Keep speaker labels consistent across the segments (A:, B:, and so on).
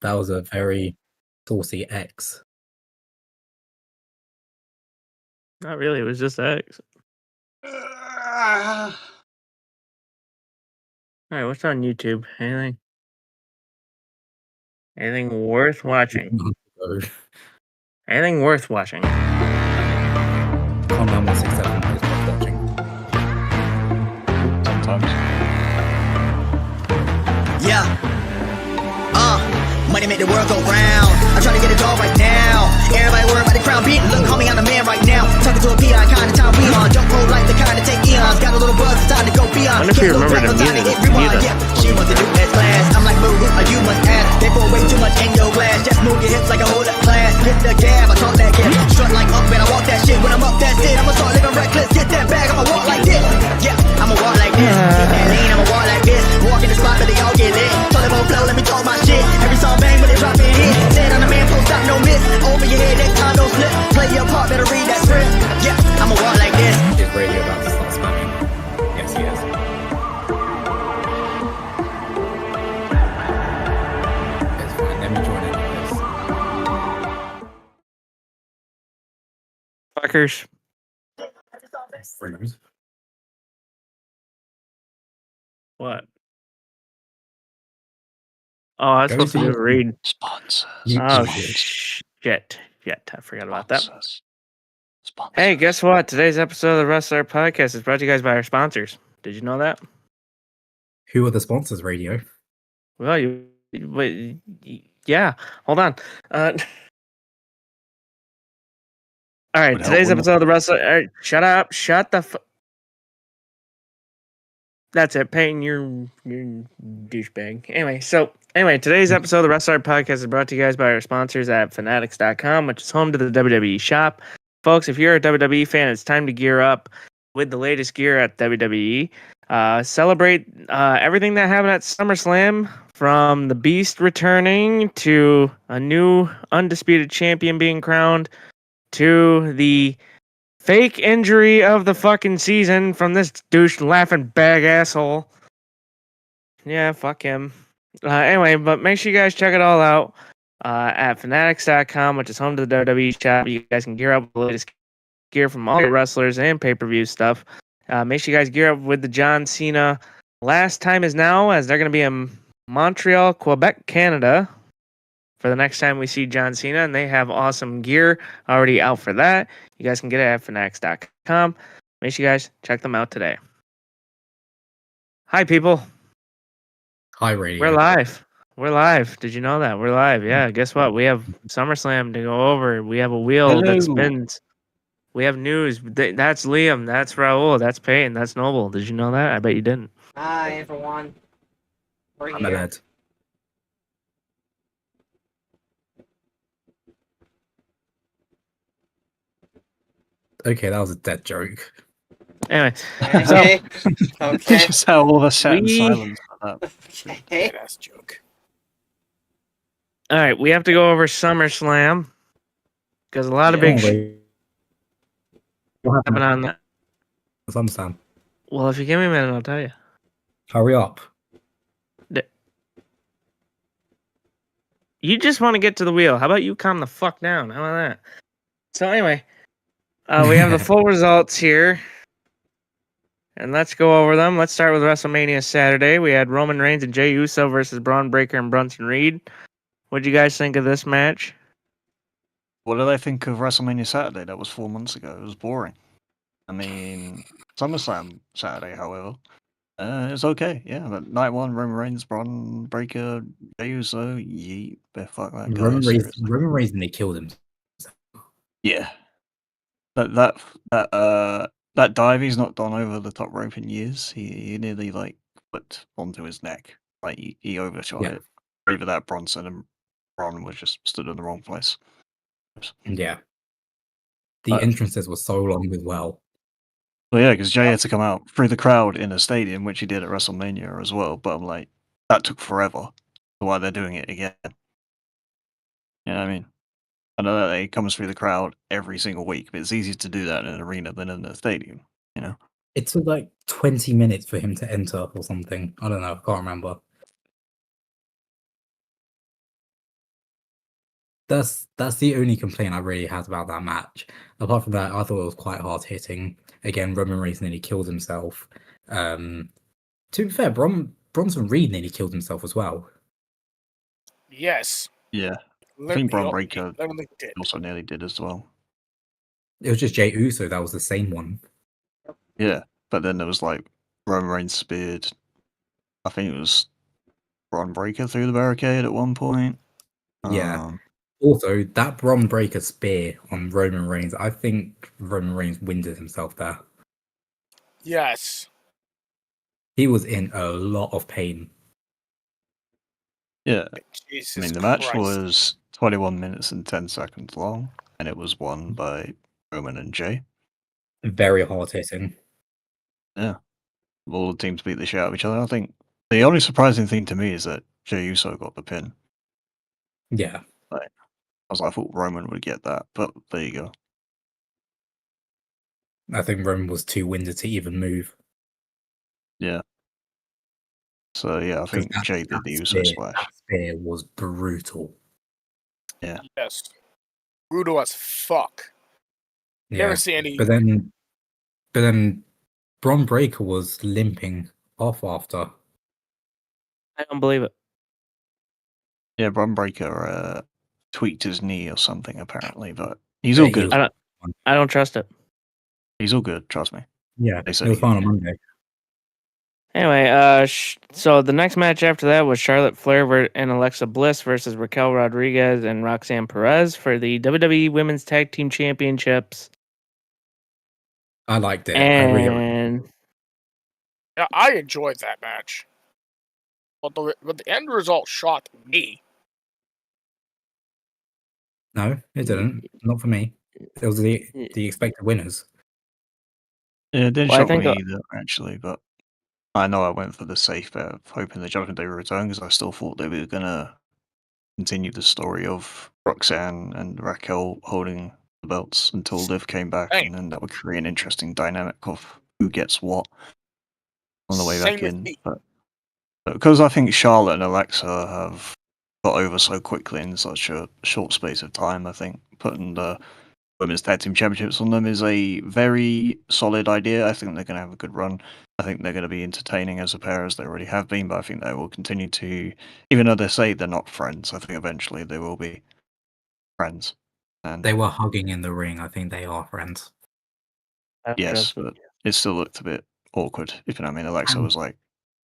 A: That was a very saucy X.
B: Not really. It was just X. All right, what's on YouTube? Anything worth watching? Anything worth watching?
A: Conman 167 is worth watching.
C: Sometimes.
D: Yeah. Money make the world go round. I'm trying to get a dog right now. Everybody worried about the crown beat. Look, homie, I'm the man right now. Talking to a peon, kind of time we on. Jump roll like the kind of take eons. Got a little buzz, it's time to go beyond.
B: I wonder if you remember the music.
D: Yeah, she wants to do S class. I'm like, move, like you must ask. They pour way too much in your glass. Just move your hips like a whole lot class. Hit the gab, I talk that gas. Strut like up and I walk that shit. When I'm up, that's it. I'ma start living reckless. Get that bag, I'ma walk like this. Yeah, I'ma walk like this. Get that lean, I'ma walk like this. Walk in the spot, but they all get lit. Told them on flow, let me talk my shit. Every song bang, but they drop in hit. Said I'm the man, post stop, no miss. Over your head, next time, don't slip. Play your part, better read that script. Yeah, I'ma walk like this.
A: Is Radio about to start spamming? Yes, he is. It's fine. Let me join in on this.
B: Fuckers.
A: Rude.
B: What? Oh, I was
A: Go
B: supposed to
A: to
B: do a read.
C: Sponsors.
B: Oh,
A: shit.
B: shit. I forgot about that.
C: Sponsors.
B: Hey, guess what? Today's episode of the Wrestle Arc Podcast is brought to you guys by our sponsors. Did you know that?
A: Who are the sponsors, Radio?
B: Well, yeah. Hold on. All right,
C: Would
B: today's
C: help,
B: episode of the Wrestle. Shut up. Shut the. That's it, Peyton. You're douchebag. Anyway, today's episode of the Wrestle Arc Podcast is brought to you guys by our sponsors at Fanatics.com, which is home to the WWE shop. Folks, if you're a WWE fan, it's time to gear up with the latest gear at WWE. Celebrate everything that happened at SummerSlam, from the Beast returning to a new undisputed champion being crowned to the fake injury of the fucking season from this douche laughing bag asshole. Yeah, fuck him. Anyway, but make sure you guys check it all out at Fanatics.com, which is home to the WWE shop. You guys can gear up with the latest gear from all the wrestlers and pay-per-view stuff. Make sure you guys gear up with the John Cena Last Time Is Now, as they're going to be in Montreal, Quebec, Canada for the next time we see John Cena, and they have awesome gear already out for that. You guys can get it at Fanatics.com. Make sure you guys check them out today. Hi, people.
A: Hi, Radio.
B: We're live. Did you know that? We're live. Yeah, guess what? We have SummerSlam to go over. We have a wheel that spins. We have news. That's Liam. That's Raul. That's Peyton. That's Noble. Did you know that? I bet you didn't.
E: Hi, everyone. We're
A: I'm
E: here.
A: Ed. Okay, that was a dead joke.
B: Anyway,
E: Okay. Okay.
C: Just how all the sat in
B: We-
C: silence like that.
E: Okay.
A: That's a joke.
B: all right, we have to go over SummerSlam because a lot of big shit
A: What
B: happened
A: happened?
B: on that.
A: SummerSlam.
B: Well, if you give me a minute, I'll tell you.
A: Hurry up.
B: You just want to get to the wheel. How about you calm the fuck down? How about that? So anyway, we have the full results here. And let's go over them. Let's start with WrestleMania Saturday. We had Roman Reigns and Jey Uso versus Braun Breaker and Bronson Reed. What'd you guys think of this match?
C: What did I think of WrestleMania Saturday? That was 4 months ago. It was boring. I mean, SummerSlam Saturday, however, it was okay. Yeah, but night one, Roman Reigns, Braun Breaker, Jey Uso, yeet, fuck that guy.
A: Roman
C: seriously.
A: Reigns and they killed him.
C: Yeah, that dive he's not gone over the top rope in years. He nearly like flipped onto his neck. Like he overshot
A: Yeah.
C: it. Either that Bronson and Braun was just stood in the wrong place.
A: Yeah. The entrances were so long as well.
C: Well, yeah, because Jay had to come out through the crowd in a stadium, which he did at WrestleMania as well. But I'm like, that took forever. So why they're doing it again? You know what I mean? I know that he comes through the crowd every single week, but it's easier to do that in an arena than in a stadium. You know?
A: It took like 20 minutes for him to enter or something. I don't know. I can't remember. That's the only complaint I really had about that match. Apart from that, I thought it was quite hard hitting. Again, Roman Reigns nearly killed himself. To be fair, Bronson Reed nearly killed himself as well.
F: Yes.
C: Yeah, I think Braun
F: He
C: Breaker
F: literally did.
C: also nearly did as well.
A: It was just Jey Uso that was the same one.
C: Yeah, but then there was like Roman Reigns speared. I think it was Braun Breaker through the barricade at one point.
A: Yeah. Also, that Bron Breaker spear on Roman Reigns, I think Roman Reigns winded himself there.
F: Yes.
A: He was in a lot of pain.
C: Yeah,
F: Jesus
C: I mean the match
F: Christ.
C: was 21 minutes and 10 seconds long, and it was won by Roman and Jey.
A: Very hard hitting.
C: All the teams beat the shit out of each other. I think the only surprising thing to me is that Jey Uso got the pin.
A: Yeah.
C: I thought Roman would get that, but there you go.
A: I think Roman was too winded to even move.
C: Yeah. So yeah, I think
A: that-
C: Jey did
A: that
C: the Uso
A: spear-
C: splash.
A: That spear was brutal.
F: Yes. Brutal as fuck.
A: Yeah.
F: Never see any.
A: But then Bron Breaker was limping off after.
B: I don't believe it.
C: Yeah, Braun Breaker tweaked his knee or something apparently, but he's
A: Yeah,
C: all
A: he
C: good.
A: was-
B: I don't trust it.
C: He's all good, trust me.
A: Yeah,
C: They
A: it
C: said
A: was
C: he-
A: fine on Monday.
B: Anyway, so the next match after that was Charlotte Flair and Alexa Bliss versus Raquel Rodriguez and Roxanne Perez for the WWE Women's Tag Team Championships.
A: I liked it. I really
B: And
F: Yeah, I enjoyed that match. But the end result shocked me.
A: No, it didn't. Not for me. It was the expected winners.
C: Yeah, it didn't
B: Well, I
C: shock
B: think,
C: me either, actually, but I know I went for the safe bet of hoping the Judgment Day would return because I still thought they were going to continue the story of Roxanne and Raquel holding the belts until Liv came back,
F: Same.
C: and then that would create an interesting dynamic of who gets what on the way
F: Same
C: back
F: with
C: in.
F: me.
C: But because I think Charlotte and Alexa have got over so quickly in such a short space of time, I think putting the Women's Tag Team Championships on them is a very solid idea. I think they're going to have a good run. I think they're going to be entertaining as a pair as they already have been, but I think they will continue to, even though they say they're not friends, I think eventually they will be friends. And
A: They were hugging in the ring. I think they are friends.
B: I don't
C: yes,
B: trust it.
C: but it still looked a bit awkward, if you know what I mean. Alexa
A: Um,
C: was like,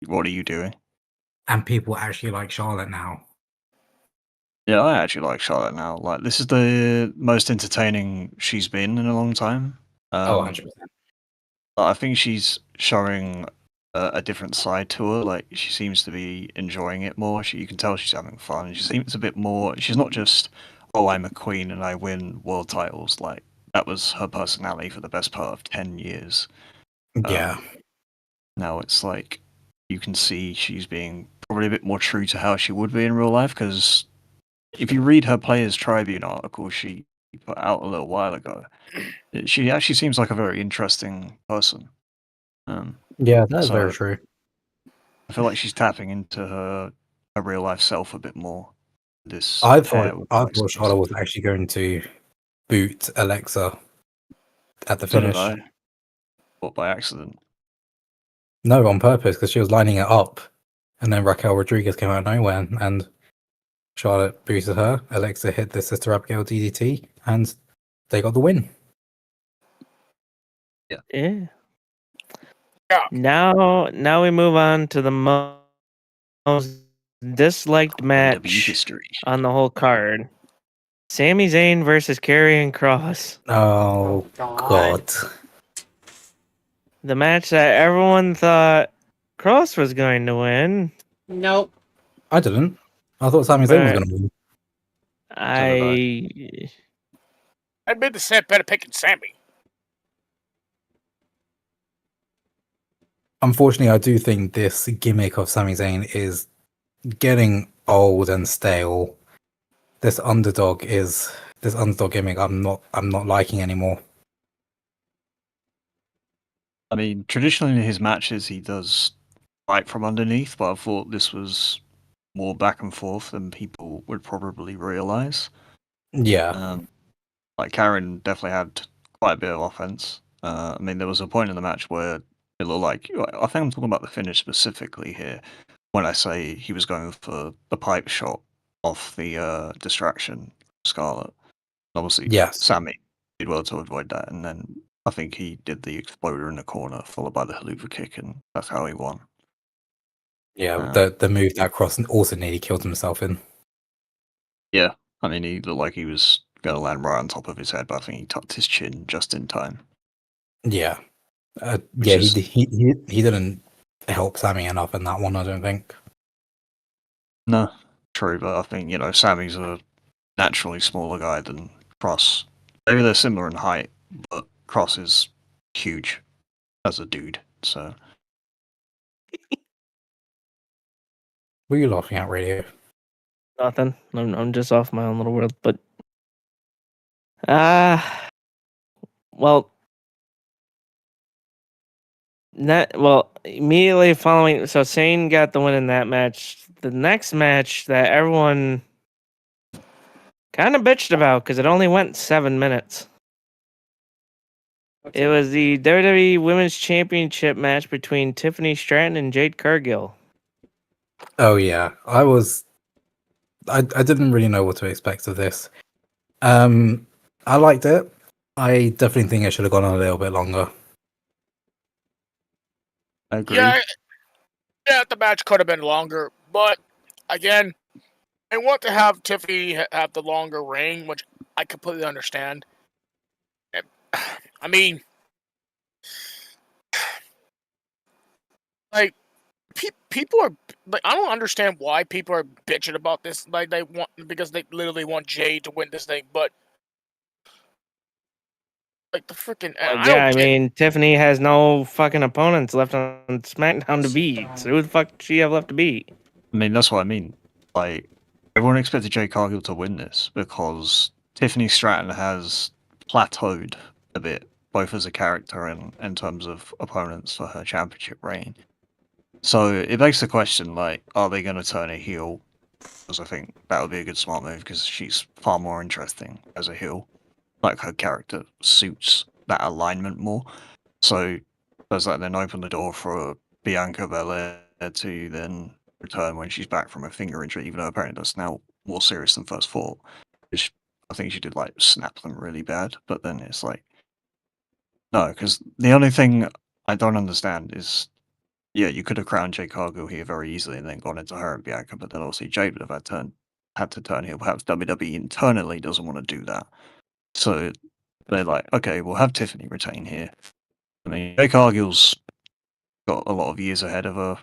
C: "What are you doing?"
A: And people actually like Charlotte now.
C: Yeah, I actually like Charlotte now. Like, this is the most entertaining she's been in a long time.
A: 100%.
C: I think she's showing a different side to her. Like, she seems to be enjoying it more. You can tell she's having fun. She seems a bit more. She's not just, "Oh, I'm a queen and I win world titles." Like, that was her personality for the best part of 10 years.
A: Yeah.
C: Now it's like you can see she's being probably a bit more true to how she would be in real life, because if you read her Players Tribune article she put out a little while ago, she actually seems like a very interesting person.
A: Yeah, that's
C: so-
A: very true.
C: I feel like she's tapping into her real life self a bit more. This
A: I
C: pair
A: thought
C: with
A: I
C: Alexa
A: thought Charlotte was actually going to boot Alexa at the
C: So did
A: finish.
C: I. But by accident.
A: No, on purpose, because she was lining it up, and then Raquel Rodriguez came out of nowhere, and Charlotte booted her. Alexa hit the Sister Abigail DDT, and they got the win.
B: Yeah.
F: Yeah.
B: Now we move on to the most disliked
C: WWE
B: match
C: history.
B: on the whole card. Sami Zayn versus Karrion Kross.
A: Oh God!
B: The match that everyone thought Kross was going to win.
E: Nope.
A: I didn't. I thought Sami Zayn was
B: But-
A: going to win.
B: I
F: I made the set better picking Sammy.
A: Unfortunately, I do think this gimmick of Sami Zayn is getting old and stale. This underdog gimmick. I'm not liking anymore.
C: I mean, traditionally in his matches he does fight from underneath, but I thought this was more back and forth than people would probably realize.
A: Yeah.
C: Like Karen definitely had quite a bit of offense. I mean, there was a point in the match where it looked like I think I'm talking about the finish specifically here. When I say he was going for the pipe shot off the distraction, Scarlet. Obviously,
A: Yes.
C: Sammy did well to avoid that, and then I think he did the exploder in the corner, followed by the haluva kick, and that's how he won.
A: Yeah, the move that Cross also nearly killed himself in.
C: Yeah, I mean, he looked like he was going to land right on top of his head, but I think he tucked his chin just in time.
A: Yeah.
C: Which
A: Yeah,
C: is-
A: he didn't help Sammy enough in that one, I don't think.
C: No, true, but I think, Sammy's a naturally smaller guy than Cross. Maybe they're similar in height, but Cross is huge as a dude, so.
A: What are you laughing at, Radio?
B: Nothing. I'm just off my own little world, but well, immediately following, so Sane got the win in that match. The next match that everyone kind of bitched about because it only went 7 minutes. It was the WWE Women's Championship match between Tiffany Stratton and Jade Cargill.
A: Oh yeah, I didn't really know what to expect of this. I liked it. I definitely think it should have gone on a little bit longer.
C: I agree.
F: Yeah, the match could have been longer, but again, I want to have Tiffany have the longer reign, which I completely understand. I mean, like, people are like, I don't understand why people are bitching about this. Like, because they literally want Jay to win this thing, but like the freaking
B: I mean, Tiffany has no fucking opponents left on SmackDown to beat. So who the fuck does she have left to beat?
C: I mean, that's what I mean. Like, everyone expected Jade Cargill to win this because Tiffany Stratton has plateaued a bit, both as a character and in terms of opponents for her championship reign. So it begs the question, like, are they going to turn a heel? Because I think that would be a good smart move because she's far more interesting as a heel. Like, her character suits that alignment more. So does that then open the door for Bianca Belair to then return when she's back from a finger injury, even though apparently that's now more serious than first thought. Which I think she did, like, snap them really bad, but then it's like, no, because the only thing I don't understand is, yeah, you could have crowned Jade Cargill here very easily and then gone into her and Bianca, but then obviously Jade would have had to turn heel. Perhaps WWE internally doesn't want to do that. So they're like, okay, we'll have Tiffany retain here. I mean, Jade Cargill's got a lot of years ahead of her,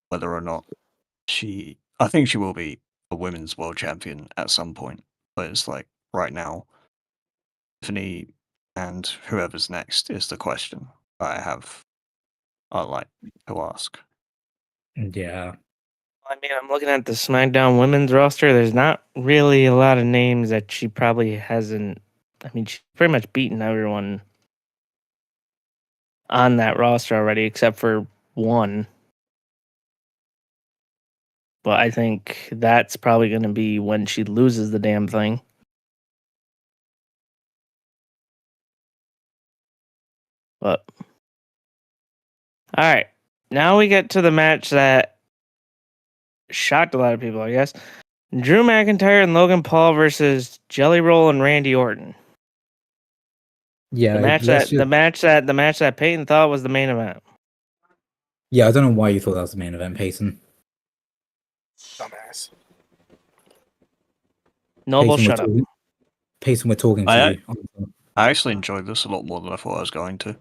C: whether or not I think she will be a women's world champion at some point. But it's like, right now, Tiffany and whoever's next is the question I like to ask.
A: Yeah.
B: I mean, I'm looking at the SmackDown women's roster. There's not really a lot of names that she probably hasn't. I mean, she's pretty much beaten everyone on that roster already, except for one. But I think that's probably going to be when she loses the damn thing. But all right, now we get to the match that shocked a lot of people, I guess. Drew McIntyre and Logan Paul versus Jelly Roll and Randy Orton.
A: Yeah.
B: The match that Peyton thought was the main event.
A: Yeah, I don't know why you thought that was the main event, Peyton.
F: dumbass.
B: Noble,
A: Peyton,
B: shut up.
A: Peyton, we're talking to you.
C: I actually enjoyed this a lot more than I thought I was going to.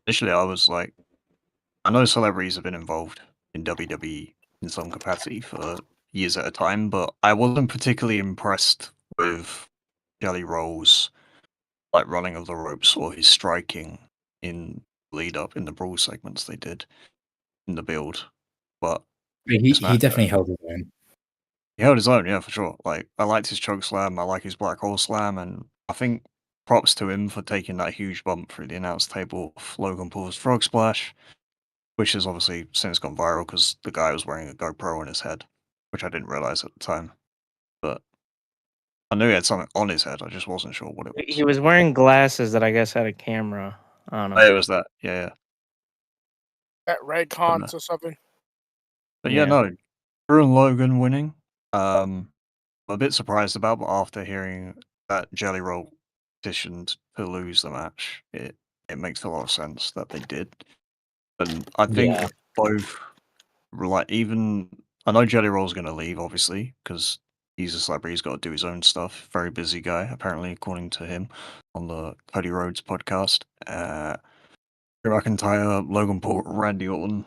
C: Initially, I was like, I know celebrities have been involved in WWE in some capacity for years at a time, but I wasn't particularly impressed with Jelly Roll's like running of the ropes or his striking in lead up in the brawl segments they did in the build. But
A: He definitely held his own.
C: he held his own, yeah, for sure. Like, I liked his choke slam, I like his black hole slam, and I think props to him for taking that huge bump through the announce table of Logan Paul's frog splash, which has obviously since gone viral because the guy was wearing a GoPro on his head, which I didn't realize at the time. but I knew he had something on his head. I just wasn't sure what it was.
B: He was wearing glasses that I guess had a camera on them.
C: Oh, it was that. Yeah.
F: At Raycons or something.
C: But
B: Yeah.
C: no, Drew and Logan winning. I'm a bit surprised about, but after hearing that Jelly Roll petitioned to lose the match, it makes a lot of sense that they did. And I think
A: Yeah.
C: both, like, even I know Jelly Roll's going to leave, obviously, because he's a celebrity. He's got to do his own stuff. Very busy guy, apparently, according to him on the Cody Rhodes podcast. Drew McIntyre, Logan Paul, Randy Orton.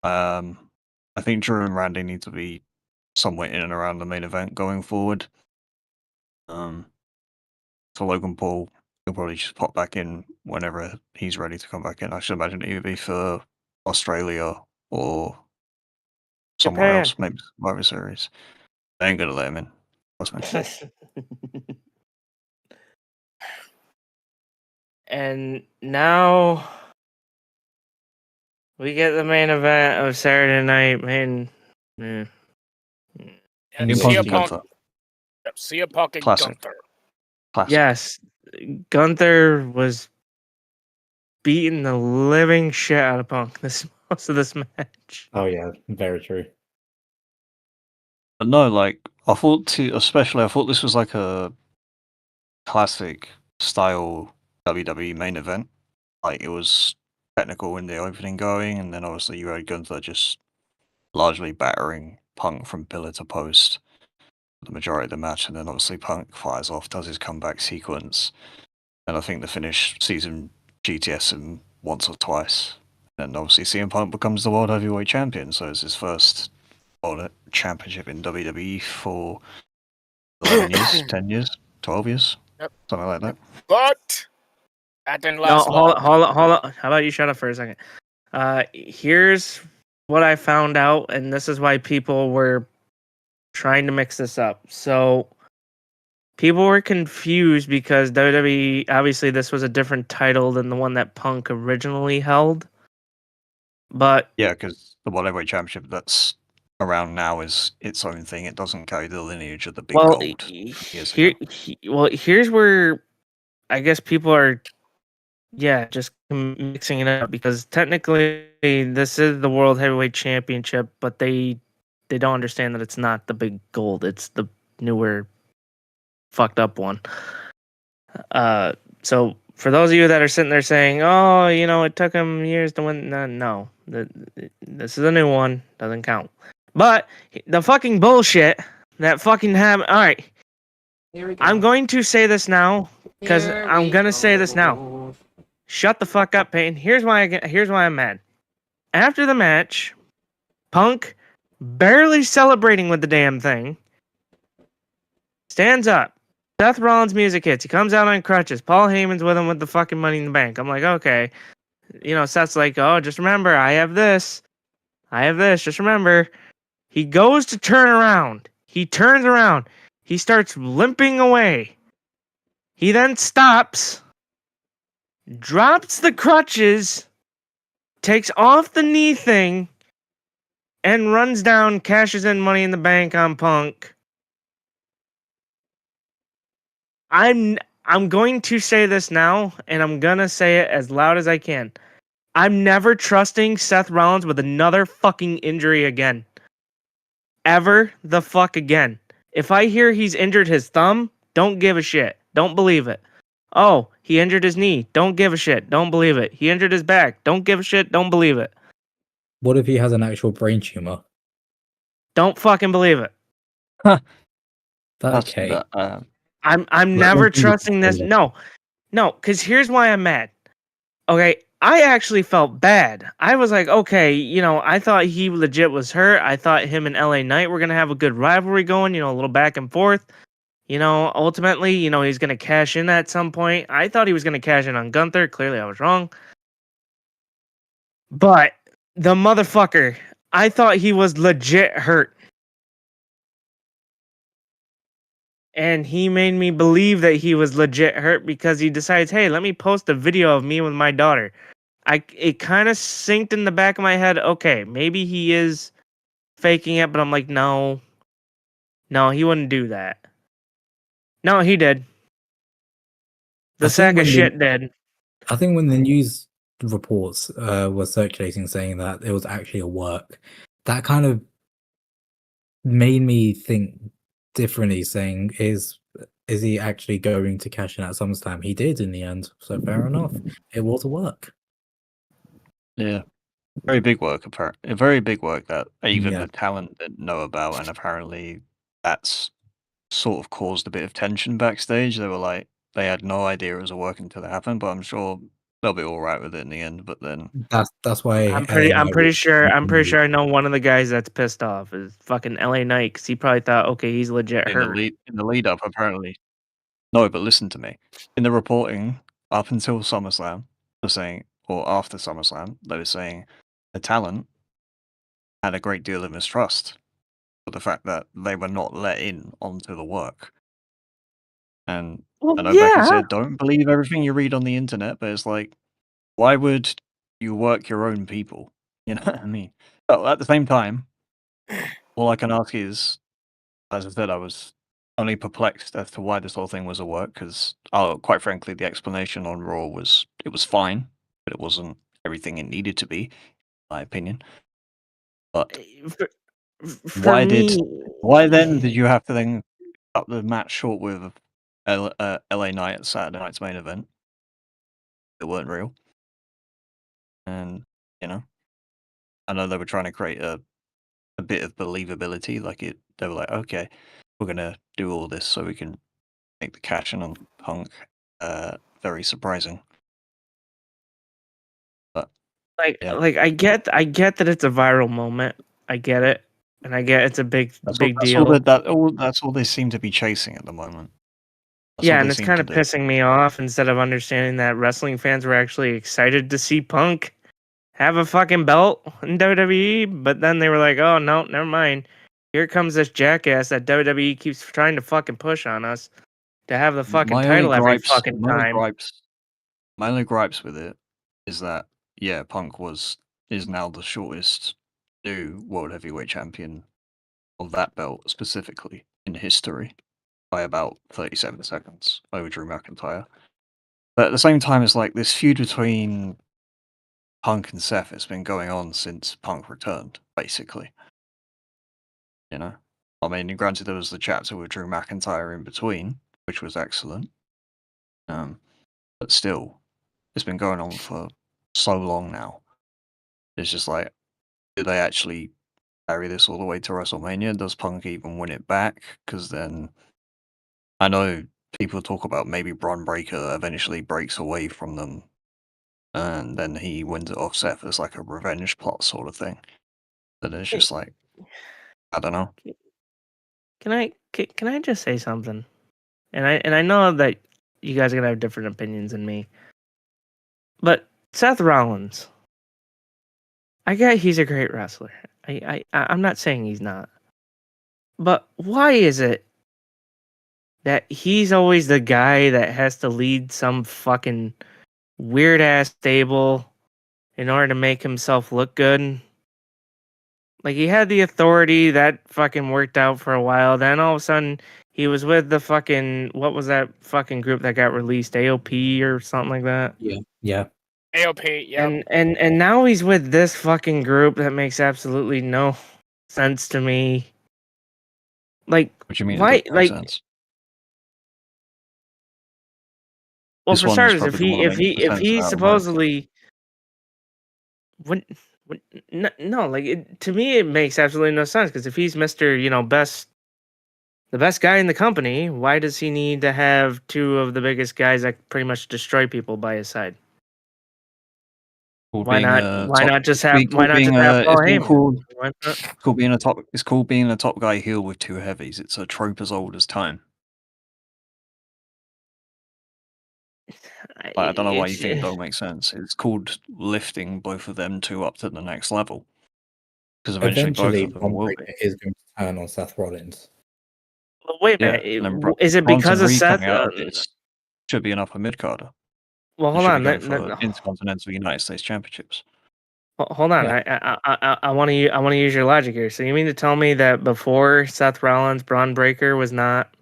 C: I think Drew and Randy need to be somewhere in and around the main event going forward. For Logan Paul, he'll probably just pop back in whenever he's ready to come back in. I should imagine it either be for Australia or somewhere
B: Japan.
C: else, maybe Survivor Series. They ain't gonna let him in. Trust me.
B: And now we get the main event of Saturday night. Man,
F: And
C: New
F: CM
C: Punk
F: Punk.
C: Gunther.
F: Yep, CM Punk and
C: Classic.
F: Gunther.
C: Classic.
B: yes, Gunther was beating the living shit out of Punk most of this match.
A: Oh yeah, very true.
C: But no, like I thought this was like a classic style WWE main event. Like it was technical in the opening going, and then obviously you had Gunther just largely battering Punk from pillar to post for the majority of the match, and then obviously Punk fires off, does his comeback sequence, and I think the finish sees him GTS him once or twice. And obviously CM Punk becomes the World Heavyweight Champion, so it's his first World Championship in WWE for 11 years, 10 years, 12 years,
F: Yep.
C: something like that.
F: But that didn't
B: No,
F: last long.
B: hold on. How about you shut up for a second? Here's what I found out, and this is why people were trying to mix this up. So people were confused because WWE, obviously this was a different title than the one that Punk originally held. But
C: Yeah, because the World Heavyweight Championship that's around now is its own thing. It doesn't carry the lineage of the big
B: well,
C: gold. Years ago.
B: here's where I guess people are, just mixing it up because technically this is the World Heavyweight Championship, but they don't understand that it's not the big gold. It's the newer, fucked up one. So for those of you that are sitting there saying, "Oh, it took him years to win," no, this is a new one. Doesn't count. But the fucking bullshit that fucking happened. All right,
E: Here we go.
B: I'm going to say this now because
E: Here
B: I'm
E: we
B: gonna say this now.
E: go.
B: Shut the fuck up, Peyton. Here's why I'm mad. After the match, Punk, barely celebrating with the damn thing, stands up. Seth Rollins' music hits. He comes out on crutches. Paul Heyman's with him with the fucking Money in the Bank. I'm like, okay. Seth's like, oh, just remember, I have this. Just remember. He goes to turn around. He turns around. He starts limping away. He then stops, drops the crutches, takes off the knee thing, and runs down, cashes in Money in the Bank on Punk. I'm going to say this now, and I'm gonna say it as loud as I can. I'm never trusting Seth Rollins with another fucking injury again. Ever the fuck again. If I hear he's injured his thumb, don't give a shit. Don't believe it. Oh, he injured his knee. Don't give a shit. Don't believe it. He injured his back. Don't give a shit. Don't believe it.
A: What if he has an actual brain tumor?
B: Don't fucking believe it.
A: Okay.
B: I'm never trusting this. No, because here's why I'm mad. Okay, I actually felt bad. I was like, okay, I thought he legit was hurt. I thought him and LA Knight were going to have a good rivalry going, a little back and forth. Ultimately, he's going to cash in at some point. I thought he was going to cash in on Gunther. Clearly, I was wrong. But the motherfucker, I thought he was legit hurt. And he made me believe that he was legit hurt because he decides, hey, let me post a video of me with my daughter. It kind of synced in the back of my head, okay, maybe he is faking it, but I'm like, no. No, he wouldn't do that. No, he did. The
A: I think
B: sack of
A: when the-
B: shit did.
A: I think when the news reports were circulating saying that it was actually a work, that kind of made me think differently, saying is he actually going to cash in at SummerSlam? He did in the end, so fair enough. It was a work.
C: Yeah. Very big work, apparently. A very big work that even
A: Yeah.
C: the talent didn't know about, and apparently that's sort of caused a bit of tension backstage. They were like, they had no idea it was a work until it happened, but I'm sure they'll be all right with it in the end. But then,
A: That's why
B: I'm pretty sure I know one of the guys that's pissed off is fucking LA Knight, because he probably thought, okay, he's legit
C: in the
B: hurt.
C: lead up, apparently, no. But listen to me. In the reporting up until SummerSlam, they're saying, or after SummerSlam, they were saying the talent had a great deal of mistrust for the fact that they were not let in onto the work. And
B: Well,
C: I know Becky
B: yeah.
C: said, don't believe everything you read on the internet, but it's like, why would you work your own people? You know what I mean? But at the same time, all I can ask is, as I said, I was only perplexed as to why this whole thing was a work, because quite frankly, the explanation on Raw was fine, but it wasn't everything it needed to be, in my opinion. But
B: For me,
C: why then did you have to then cut the match short with LA Knight at Saturday night's main event? It weren't real. And, you know, I know they were trying to create a bit of believability. Like they were like, okay, we're going to do all this so we can make the cash in on Punk very surprising. But yeah.
B: I get that it's a viral moment. I get it. And I get it's a big deal.
C: That's all they seem to be chasing at the moment.
B: Yeah, and it's kind of pissing me off instead of understanding that wrestling fans were actually excited to see Punk have a fucking belt in WWE, but then they were like, oh, no, never mind. Here comes this jackass that WWE keeps trying to fucking push on us to have the fucking title every fucking time.
C: My only gripes with it is that, yeah, Punk is now the shortest new World Heavyweight Champion of that belt specifically in history by about 37 seconds over Drew McIntyre. But at the same time, it's like this feud between Punk and Seth has been going on since Punk returned, basically. You know? I mean, granted, there was the chapter with Drew McIntyre in between, which was excellent. But still, it's been going on for so long now. It's just like, do they actually carry this all the way to WrestleMania? Does Punk even win it back? Because then I know people talk about maybe Braun Breaker eventually breaks away from them and then he wins it off Seth as like a revenge plot sort of thing. But it's just like, I don't know.
B: Can I just say something? And I know that you guys are gonna have different opinions than me, but Seth Rollins, I get he's a great wrestler. I'm not saying he's not, but why is it that he's always the guy that has to lead some fucking weird ass stable in order to make himself look good? Like, he had the authority that fucking worked out for a while. Then all of a sudden, he was with the fucking, what was that fucking group that got released? AOP or something like that?
A: Yeah.
F: AOP, yeah.
B: And now he's with this fucking group that makes absolutely no sense to me. Like,
C: What you mean?
B: why?
C: It doesn't
B: Like,
C: make sense?
B: well,
C: This
B: for
C: one is
B: starters,
C: probably the one that makes the
B: if
C: sense
B: he
C: out of
B: supposedly no, like, to me it makes absolutely no sense, because if he's Mr. The best guy in the company, why does he need to have two of the biggest guys that pretty much destroy people by his side?
C: Called
B: Why
C: being
B: not?
C: a
B: Why
C: top-
B: not just
C: it's
B: have?
C: being-
B: Why
C: called
B: not
C: being
B: just have
C: a-
B: Paul
C: it's being
B: Heyman?
C: called-
B: Why not?
C: It's called being a top guy heel with two heavies. It's a trope as old as time. I don't know why you think it don't make sense. It's called lifting both of them two up to the next level. Because
A: Eventually,
C: both of them
A: Braun
C: will
A: Breaker
C: be.
A: is going to turn on Seth Rollins.
B: Well, wait a
C: Yeah,
B: minute.
C: and then
B: Is it
C: Bronson
B: because of
C: Reed
B: Seth?
C: coming out of this should be an upper mid carder.
B: Well, hold
C: Should
B: on.
C: be going for Intercontinental United States Championships.
B: Hold on,
A: Yeah.
B: I want to use your logic here. So you mean to tell me that before Seth Rollins, Braun Breaker was not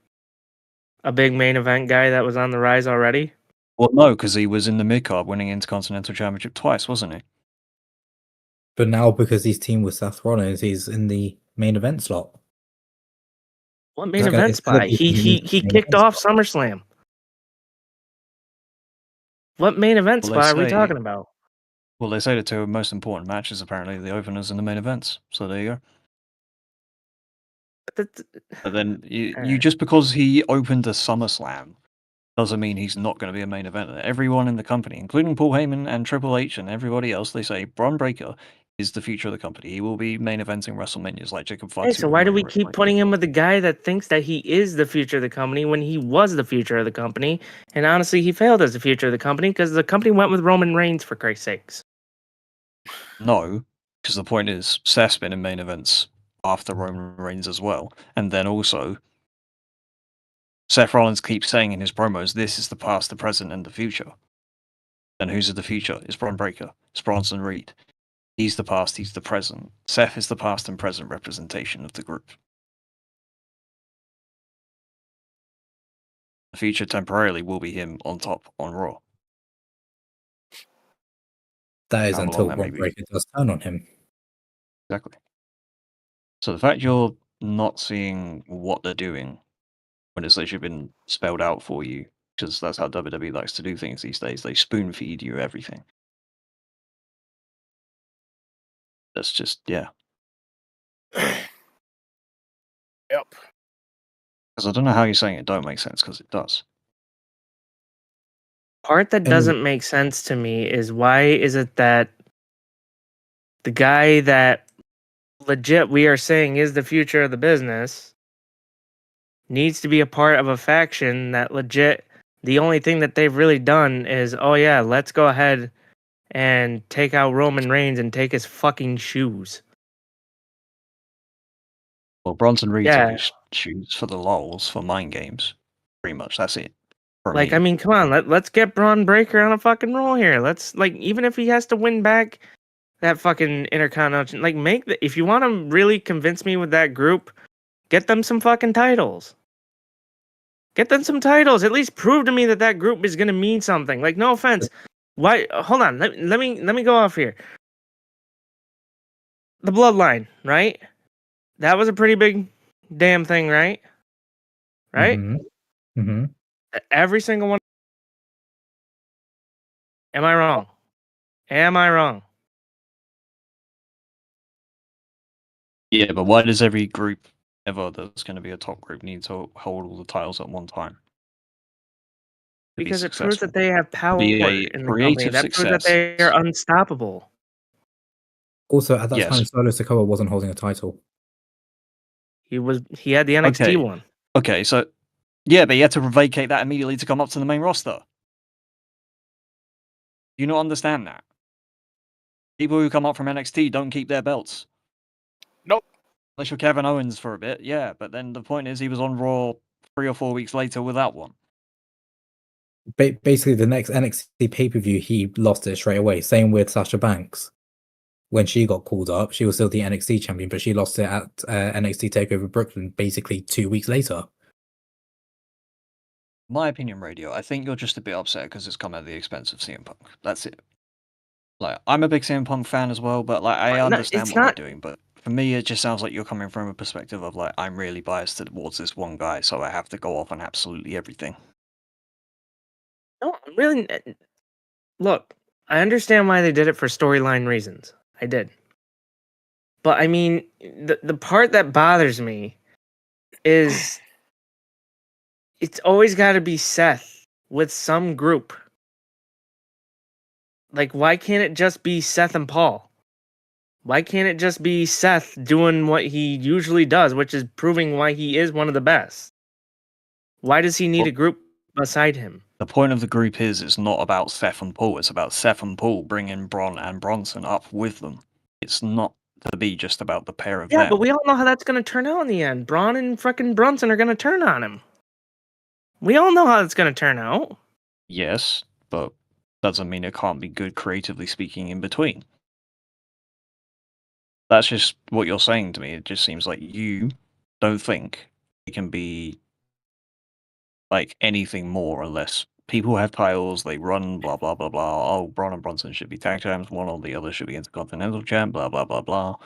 B: a big main event guy that was on the rise already?
C: Well, no, because he was in the mid-card winning Intercontinental Championship twice, wasn't he?
A: But now because he's teamed with Seth Rollins, he's in the main event slot.
B: What main
A: It's gonna-
B: event
A: it's gonna
B: spot?
A: be
B: He
A: unique main
B: kicked
A: event
B: off
A: spot.
B: SummerSlam. What main event
C: Well, they
B: spot are we
C: say-
B: talking about?
C: Well, they say the two most important matches apparently the openers and the main events. So there you go. But then you just because he opened a SummerSlam doesn't mean he's not going to be a main eventer. Everyone in the company, including Paul Heyman and Triple H and everybody else, they say Braun Breaker is the future of the company. He will be main eventing WrestleManias like Jacob
B: Hey,
C: Fatu.
B: so why do we keep putting him with the guy that thinks that he is the future of the company when he was the future of the company? And honestly, he failed as the future of the company because the company went with Roman Reigns, for Christ's sakes.
C: No, because the point is Seth's been in main events after Roman Reigns as well. And then also, Seth Rollins keeps saying in his promos, this is the past, the present, and the future. Then who's in the future? It's Braun Breaker. It's Bronson Reed. He's the past, he's the present. Seth is the past and present representation of the group. The future temporarily will be him on top on Raw.
A: That is
C: How
A: until
C: long that may
A: Braun
C: be.
A: Breaker does turn on him.
C: Exactly. So the fact you're not seeing what they're doing when it's literally been spelled out for you, because that's how WWE likes to do things these days. They spoon feed you everything. That's just, yeah.
F: Yep.
C: Because I don't know how you're saying it don't make sense, because it does.
B: Part that doesn't make sense to me is why is it that the guy that legit we are saying is the future of the business needs to be a part of a faction that legit the only thing that they've really done is, oh yeah, let's go ahead and take out Roman Reigns and take his fucking shoes.
C: Well, Bronson Reed
B: Yeah.
C: took his shoes for the lols for mind games. Pretty much, that's it. For
B: Like,
C: me.
B: I mean, come on, let's get Braun Breaker on a fucking roll here. Let's, like, even if he has to win back that fucking Intercontinental, like, if you want to really convince me with that group, get them some fucking titles. Get them some titles. At least prove to me that that group is gonna mean something. Like, no offense, why? Hold on, let me go off here. The Bloodline, right? That was a pretty big damn thing, right? Right?
A: Mm-hmm. Mm-hmm.
B: Every single one. Am I wrong? Am I wrong?
C: Yeah, but why does every group ever that's going to be a top group need to hold all the titles at one time? To be
B: Because it proves that
C: successful?
B: they have power
C: Be a
B: in the company.
C: creative
B: That proves that
C: success.
B: they are unstoppable.
A: Also, at that
C: Yes.
A: time, Solo Sikoa wasn't holding a title.
B: He had the NXT
C: Okay.
B: one.
C: Okay, so yeah, but you had to vacate that immediately to come up to the main roster. Do you not understand that? People who come up from NXT don't keep their belts.
F: Nope.
C: Unless you're Kevin Owens for a bit, yeah. But then the point is, he was on Raw 3 or 4 weeks later without one.
A: Basically, the next NXT pay-per-view, he lost it straight away. Same with Sasha Banks. When she got called up, she was still the NXT champion, but she lost it at NXT TakeOver Brooklyn basically 2 weeks later.
C: My opinion, Radio, I think you're just a bit upset because it's come at the expense of CM Punk. That's it. Like, I'm a big CM Punk fan as well, but like I
B: No,
C: understand
B: it's
C: what
B: not-
C: they're doing. But for me, it just sounds like you're coming from a perspective of like, I'm really biased towards this one guy, so I have to go off on absolutely everything.
B: No, I'm really. Look, I understand why they did it for storyline reasons. I did. But I mean, the part that bothers me is it's always got to be Seth with some group. Like, why can't it just be Seth and Paul? Why can't it just be Seth doing what he usually does, which is proving why he is one of the best? Why does he need a group beside him?
C: The point of the group is it's not about Seth and Paul. It's about Seth and Paul bringing Braun and Bronson up with them. It's not to be just about the pair of
B: Yeah,
C: them.
B: but we all know how that's going to turn out in the end. Braun and fucking Brunson are going to turn on him. We all know how it's going to turn out.
C: Yes, but doesn't mean it can't be good creatively speaking in between. that's just what you're saying to me. It just seems like you don't think it can be like anything more or less. People have titles, they run, blah blah blah blah. Oh, Braun and Bronson should be tag champs, one or the other should be intercontinental champ, blah blah blah blah.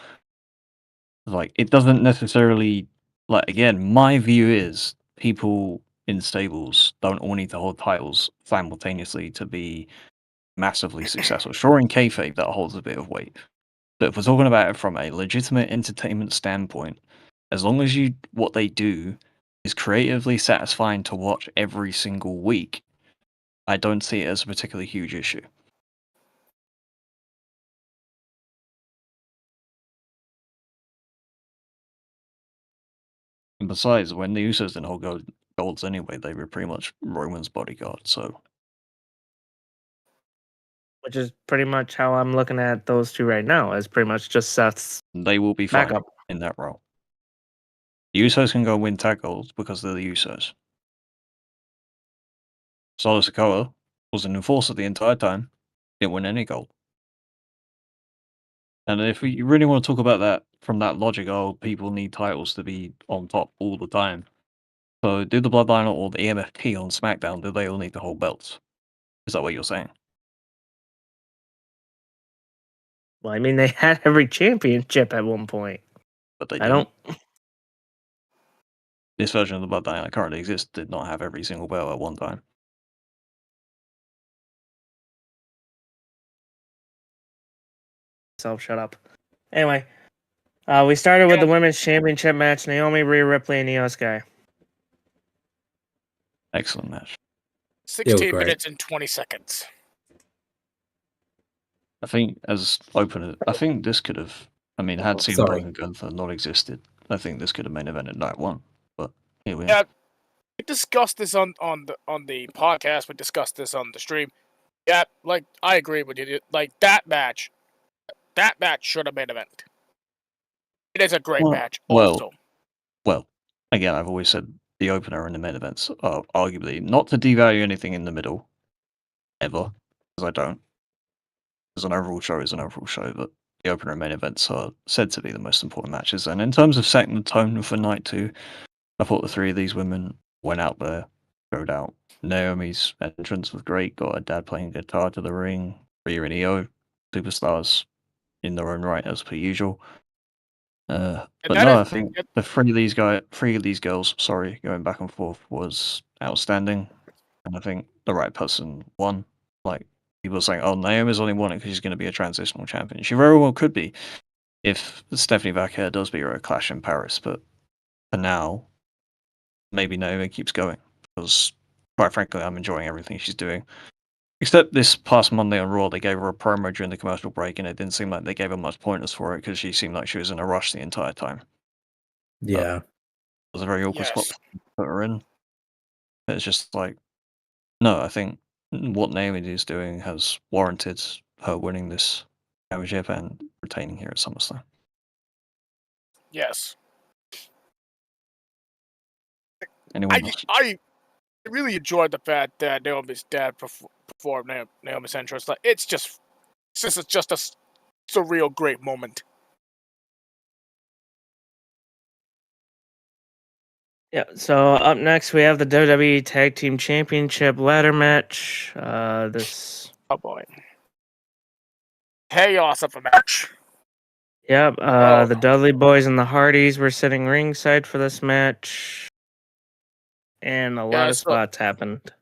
C: Like, it doesn't necessarily, like, again, my view is people in stables don't all need to hold titles simultaneously to be massively successful. Sure, in kayfabe that holds a bit of weight, but if we're talking about it from a legitimate entertainment standpoint, as long as what they do is creatively satisfying to watch every single week, I don't see it as a particularly huge issue. And besides, when the Usos didn't hold golds anyway, they were pretty much Roman's bodyguard, so...
B: Which is pretty much how I'm looking at those two right now, as pretty much just Seth's
C: They will be fine
B: backup.
C: in that role. The Usos can go win tag golds because they're the Usos. Solo Sikoa was an enforcer the entire time, didn't win any gold. And if you really want to talk about that from that logic, people need titles to be on top all the time. So do the Bloodline or the EMFT on SmackDown, do they all need to hold belts? Is that what you're saying?
B: Well, I mean, they had every championship at one point.
C: But they
B: I
C: didn't.
B: don't.
C: This version of the Bloodline that currently exists did not have every single belt at one time.
B: Shut up. Anyway, we started with the women's championship match: Naomi, Rhea Ripley, and Io Sky.
C: Excellent match.
F: 16
A: great.
F: minutes and 20 seconds.
C: I think as opener, I think this could have. I mean, had CM
A: Sorry.
C: Punk and Gunther not existed, I think this could have main evented night one. But here we are.
F: Yeah, we discussed this on the podcast. We discussed this on the stream. Yeah, like I agree with you. Like that match should have been an event. It is a great match. Also,
C: Well, again, I've always said the opener and the main events are arguably not to devalue anything in the middle, ever, because I don't. Because an overall show is an overall show, but the opener and main events are said to be the most important matches. And in terms of setting the tone for night two, I thought the three of these women went out there, showed out. Naomi's entrance was great, got her dad playing guitar to the ring. Rhea and Io, superstars in their own right, as per usual. But no, I think the three of these girls, going back and forth was outstanding. And I think the right person won. Like, people are saying, oh, Naomi's only won it because she's going to be a transitional champion. She very well could be if Stephanie Vaquer does beat her at Clash in Paris. But for now, maybe Naomi keeps going because, quite frankly, I'm enjoying everything she's doing. Except this past Monday on Raw, they gave her a promo during the commercial break, and it didn't seem like they gave her much pointers for it because she seemed like she was in a rush the entire time.
A: Yeah.
C: It was a very awkward spot to put her in. It's just like, no, I think what Naomi is doing has warranted her winning this championship and retaining here at SummerSlam.
F: yes.
C: Anyone else?
F: I really enjoyed the fact that Naomi's dad performed Naomi's entrance. Like, it's just a surreal, great moment.
B: Yeah, so up next we have the WWE Tag Team Championship ladder match.
F: Oh boy. Chaos of a match.
B: Yep, the Dudley Boys and the Hardys were sitting ringside for this match. And a lot of spots happened.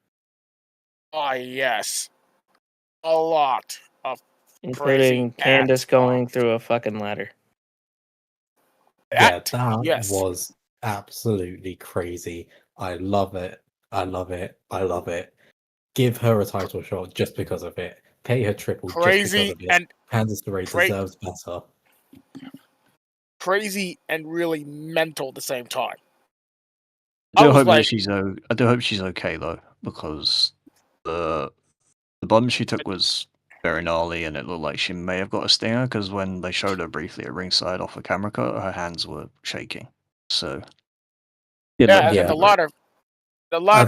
F: Oh, yes. A lot of
B: including Candace going through a fucking ladder.
A: That was absolutely crazy. I love it. I love it. I love it. Give her a title shot just because of it. Pay her triple just because of it. And Candice LeRae deserves better.
F: Crazy and really mental at the same time.
C: I do hope she's okay though, because the bump she took was very gnarly, and it looked like she may have got a stinger. Because when they showed her briefly at ringside off a camera cut, her hands were shaking. So
F: the ladder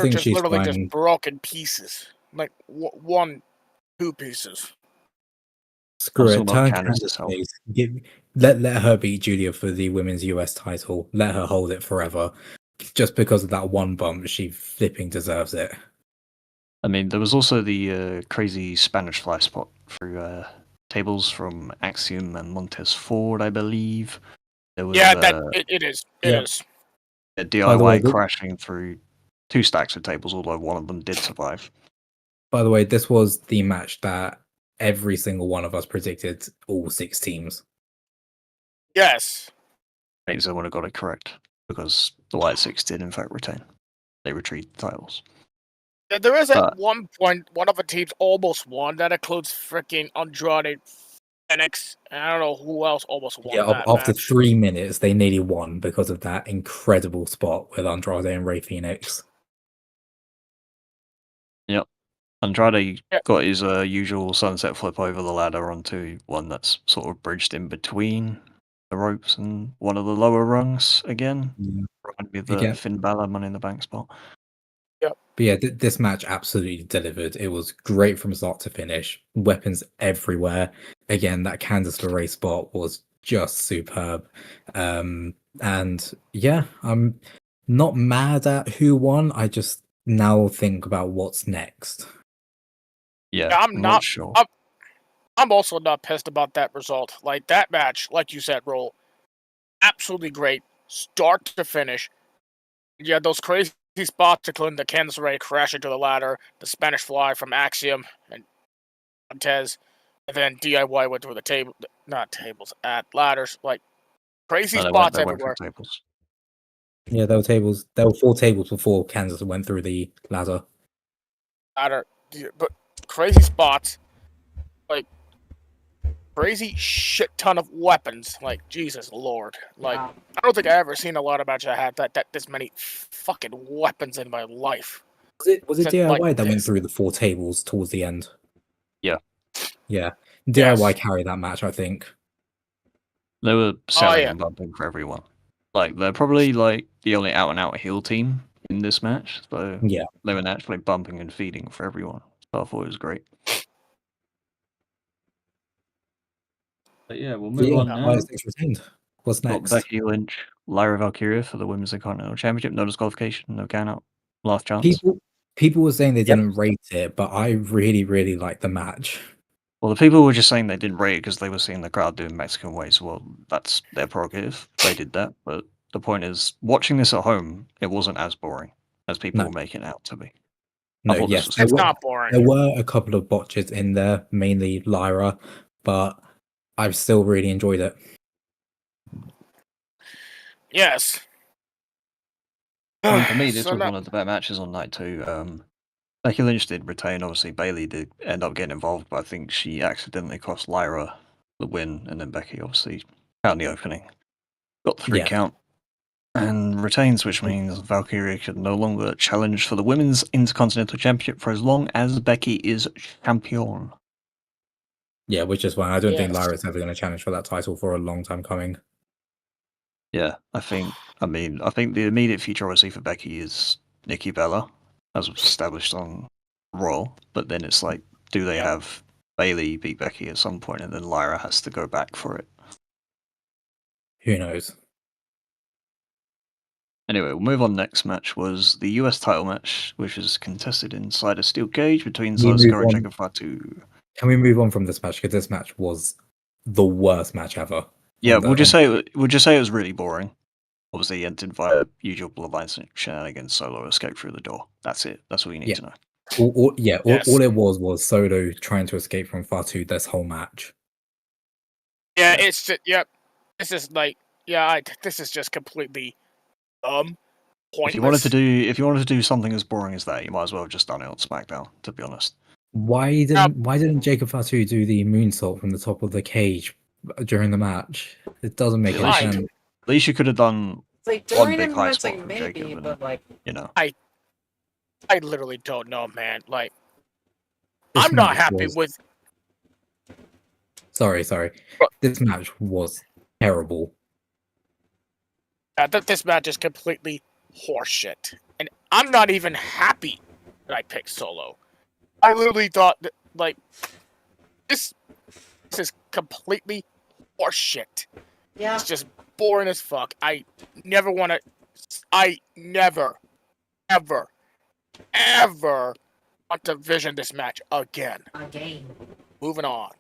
F: just literally just broke in pieces, like 1-2 pieces.
A: Screw it. Turn Candice face. let her beat Julia for the women's US title. Let her hold it forever. Just because of that one bump, she flipping deserves it.
C: I mean, there was also the crazy Spanish fly spot through tables from Axiom and Montez Ford, I believe. There was
F: it is. It
A: Yep.
F: is.
C: a
A: By the way,
C: DIY crashing through 2 stacks of tables, although one of them did survive.
A: By the way, this was the match that every single one of us predicted all 6 teams.
F: Yes.
C: Means I would have got it correct because the White Six did in fact retain. They retrieved the titles.
F: Yeah, there is at
C: But-
F: one point one of the teams almost won. That includes freaking Andrade, Phoenix, and I don't know who else almost won.
A: Yeah,
F: that
A: after
F: match.
A: 3 minutes, they nearly won because of that incredible spot with Andrade and Rey Fenix.
C: Andrade
F: Yeah.
C: got his usual sunset flip over the ladder onto one that's sort of bridged in between the ropes and one of the lower rungs again.
A: Yeah.
C: Reminded me of the
A: Again.
C: Finn Balor Money in the Bank spot.
A: But yeah, this match absolutely delivered. It was great from start to finish. Weapons everywhere. Again, that Candice LeRae spot was just superb. And yeah, I'm not mad at who won. I just now think about what's next.
C: Yeah,
F: I'm not-
C: sure.
F: I'm also not pissed about that result. Like that match, like you said, Roll, absolutely great, start to finish. Yeah, those crazy spots, including the Candice LeRae crashing to the ladder, the Spanish fly from Axiom and Montez, and then DIY went through the table, not tables, at ladders, like crazy
C: No,
F: spots
C: they went through
F: everywhere.
C: tables.
A: Yeah, there were 4 tables before Kansas went through the ladder.
F: Ladder, but crazy spots, like crazy shit ton of weapons. Like Jesus Lord, like.
E: Wow.
F: I don't think I ever seen a lot of matches that had that this many fucking weapons in my life.
A: Was it
F: Said
A: DIY
F: like
A: that went
F: this.
A: through the 4 tables towards the end?
C: Yeah.
A: Yeah. DIY
F: Yes.
A: carried that match, I think.
C: They were selling
F: yeah.
C: and bumping for everyone. Like they're probably like the only out and out heel team in this match. So
A: Yeah.
C: they were naturally bumping and feeding for everyone. So I thought it was great. But yeah, we'll move
A: Yeah,
C: on now.
A: Why is this retained? What's
C: Got
A: next?
C: Becky Lynch, Lyra Valkyria for the Women's Intercontinental Championship. No disqualification, no count out. Last chance.
A: People were saying they
C: Yep.
A: didn't rate it, but I really, really liked the match.
C: Well, the people were just saying they didn't rate it because they were seeing the crowd doing Mexican ways. Well, that's their prerogative. They did that. But the point is, watching this at home, it wasn't as boring as people
A: No.
C: were making it out to be.
A: No,
C: thought this
A: yes,
C: was
A: there
F: It's
A: were,
F: not boring.
A: there were a couple of botches in there, mainly Lyra, but I still really enjoyed it.
F: Yes.
C: I mean, for me, this
F: So
C: was
F: now-
C: one of the better matches on night 2. Becky Lynch did retain. Obviously, Bailey did end up getting involved, but I think she accidentally cost Lyra the win, and then Becky obviously found the opening, got the 3
A: Yeah.
C: count, and retains, which means Valkyria could no longer challenge for the Women's Intercontinental Championship for as long as Becky is champion.
A: Yeah, which is why I don't think
F: Yes.
A: Lyra's ever going to challenge for that title for a long time coming.
C: Yeah, I think the immediate future obviously for Becky is Nikki Bella, as was established on Raw, but then it's like, do they have Bailey beat Becky at some point, and then Lyra has to go back for it?
A: Who knows?
C: Anyway, we'll move on. Next match was the US title match, which is contested inside a steel cage between
A: We move
C: Sasuke and
A: on.
C: Jacob Fatu.
A: Can we move on from this match? Because this match was the worst match ever.
C: Yeah,
A: on the-
C: we'll just say it was really boring. Obviously, he entered via usual bloodline shenanigans, Solo escaped through the door. That's it. That's all you need
A: Yeah.
C: to know.
F: Yes.
A: All it was Solo trying to escape from Fatu this whole match.
F: Yeah, it's just, yep. This is like, this is just completely pointless.
C: If you wanted to do something as boring as that, you might as well have just done it on SmackDown. To be honest,
A: Why didn't Jacob Fatu do the moonsault from the top of the cage during the match? It doesn't make any
F: Right.
A: sense.
C: at least you could have done
E: It's like
C: one
E: during
C: big
E: him,
C: high
E: it's
C: spot
E: like
C: from
E: maybe,
C: Jacob,
E: but like
C: you know.
F: I literally don't know, man. Like,
A: This
F: I'm not
A: match
F: happy
A: was-
F: with.
A: Sorry.
F: But-
A: This match was terrible.
F: This match is completely horseshit, and I'm not even happy that I picked Solo. I literally thought that, like, this is completely horseshit.
E: Yeah.
F: It's just boring as fuck. I never, ever want to vision this match again.
E: Again.
F: Moving on.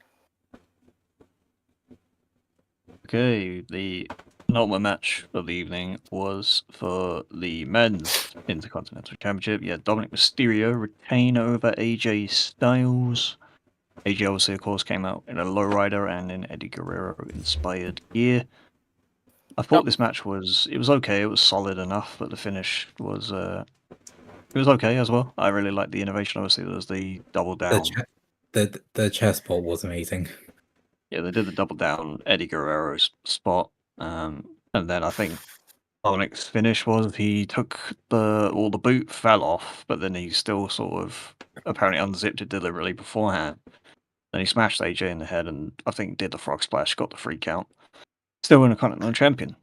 C: Okay, the penultimate match of the evening was for the men's Intercontinental Championship. Yeah, Dominic Mysterio retain over AJ Styles. AJ obviously, of course, came out in a lowrider and in Eddie Guerrero inspired gear. I thought this match was okay. It was solid enough, but the finish was it was okay as well. I really liked the innovation. Obviously, there was the double down.
A: The chess spot was amazing.
C: Yeah, they did the double down Eddie Guerrero's spot, and then I think Dominic's finish was he took the boot fell off, but then he still sort of apparently unzipped it deliberately beforehand. Then he smashed AJ in the head, and I think did the frog splash, got the 3 count. Still Intercontinental Champion.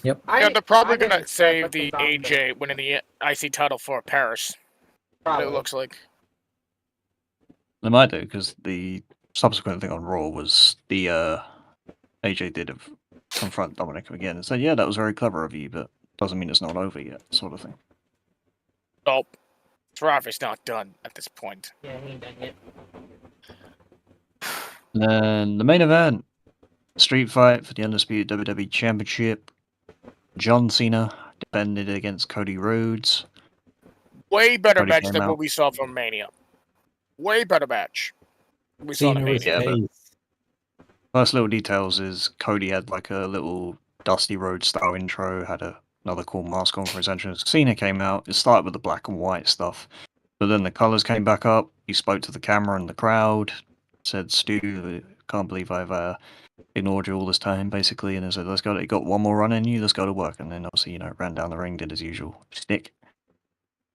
A: Yep.
F: They're probably going to save the AJ winning the IC title for Paris. It looks like.
C: They might do, because the subsequent thing on Raw was the AJ did confront Dominic again and said, yeah, that was very clever of you, but doesn't mean it's not over yet, sort of thing.
F: Nope. Travis not done at this point.
E: Yeah, he ain't done yet.
C: Then the main event, street fight for the undisputed WWE Championship. John Cena defended against Cody Rhodes.
F: Way better
C: Cody
F: match
C: came
F: than
C: out.
F: what we saw from Mania. Way better match. We saw in
A: Cena was
F: Mania.
C: Yeah, but-
A: face.
C: First little details is Cody had like a little Dusty Rhodes style intro, had another cool mask on for his entrance. Cena came out, it started with the black and white stuff, but then the colours came back up, he spoke to the camera and the crowd, said, Stu, can't believe I've ignored you all this time, basically, and he said, let's go, you got one more run in you, let's go to work, and then obviously, ran down the ring, did his usual shtick.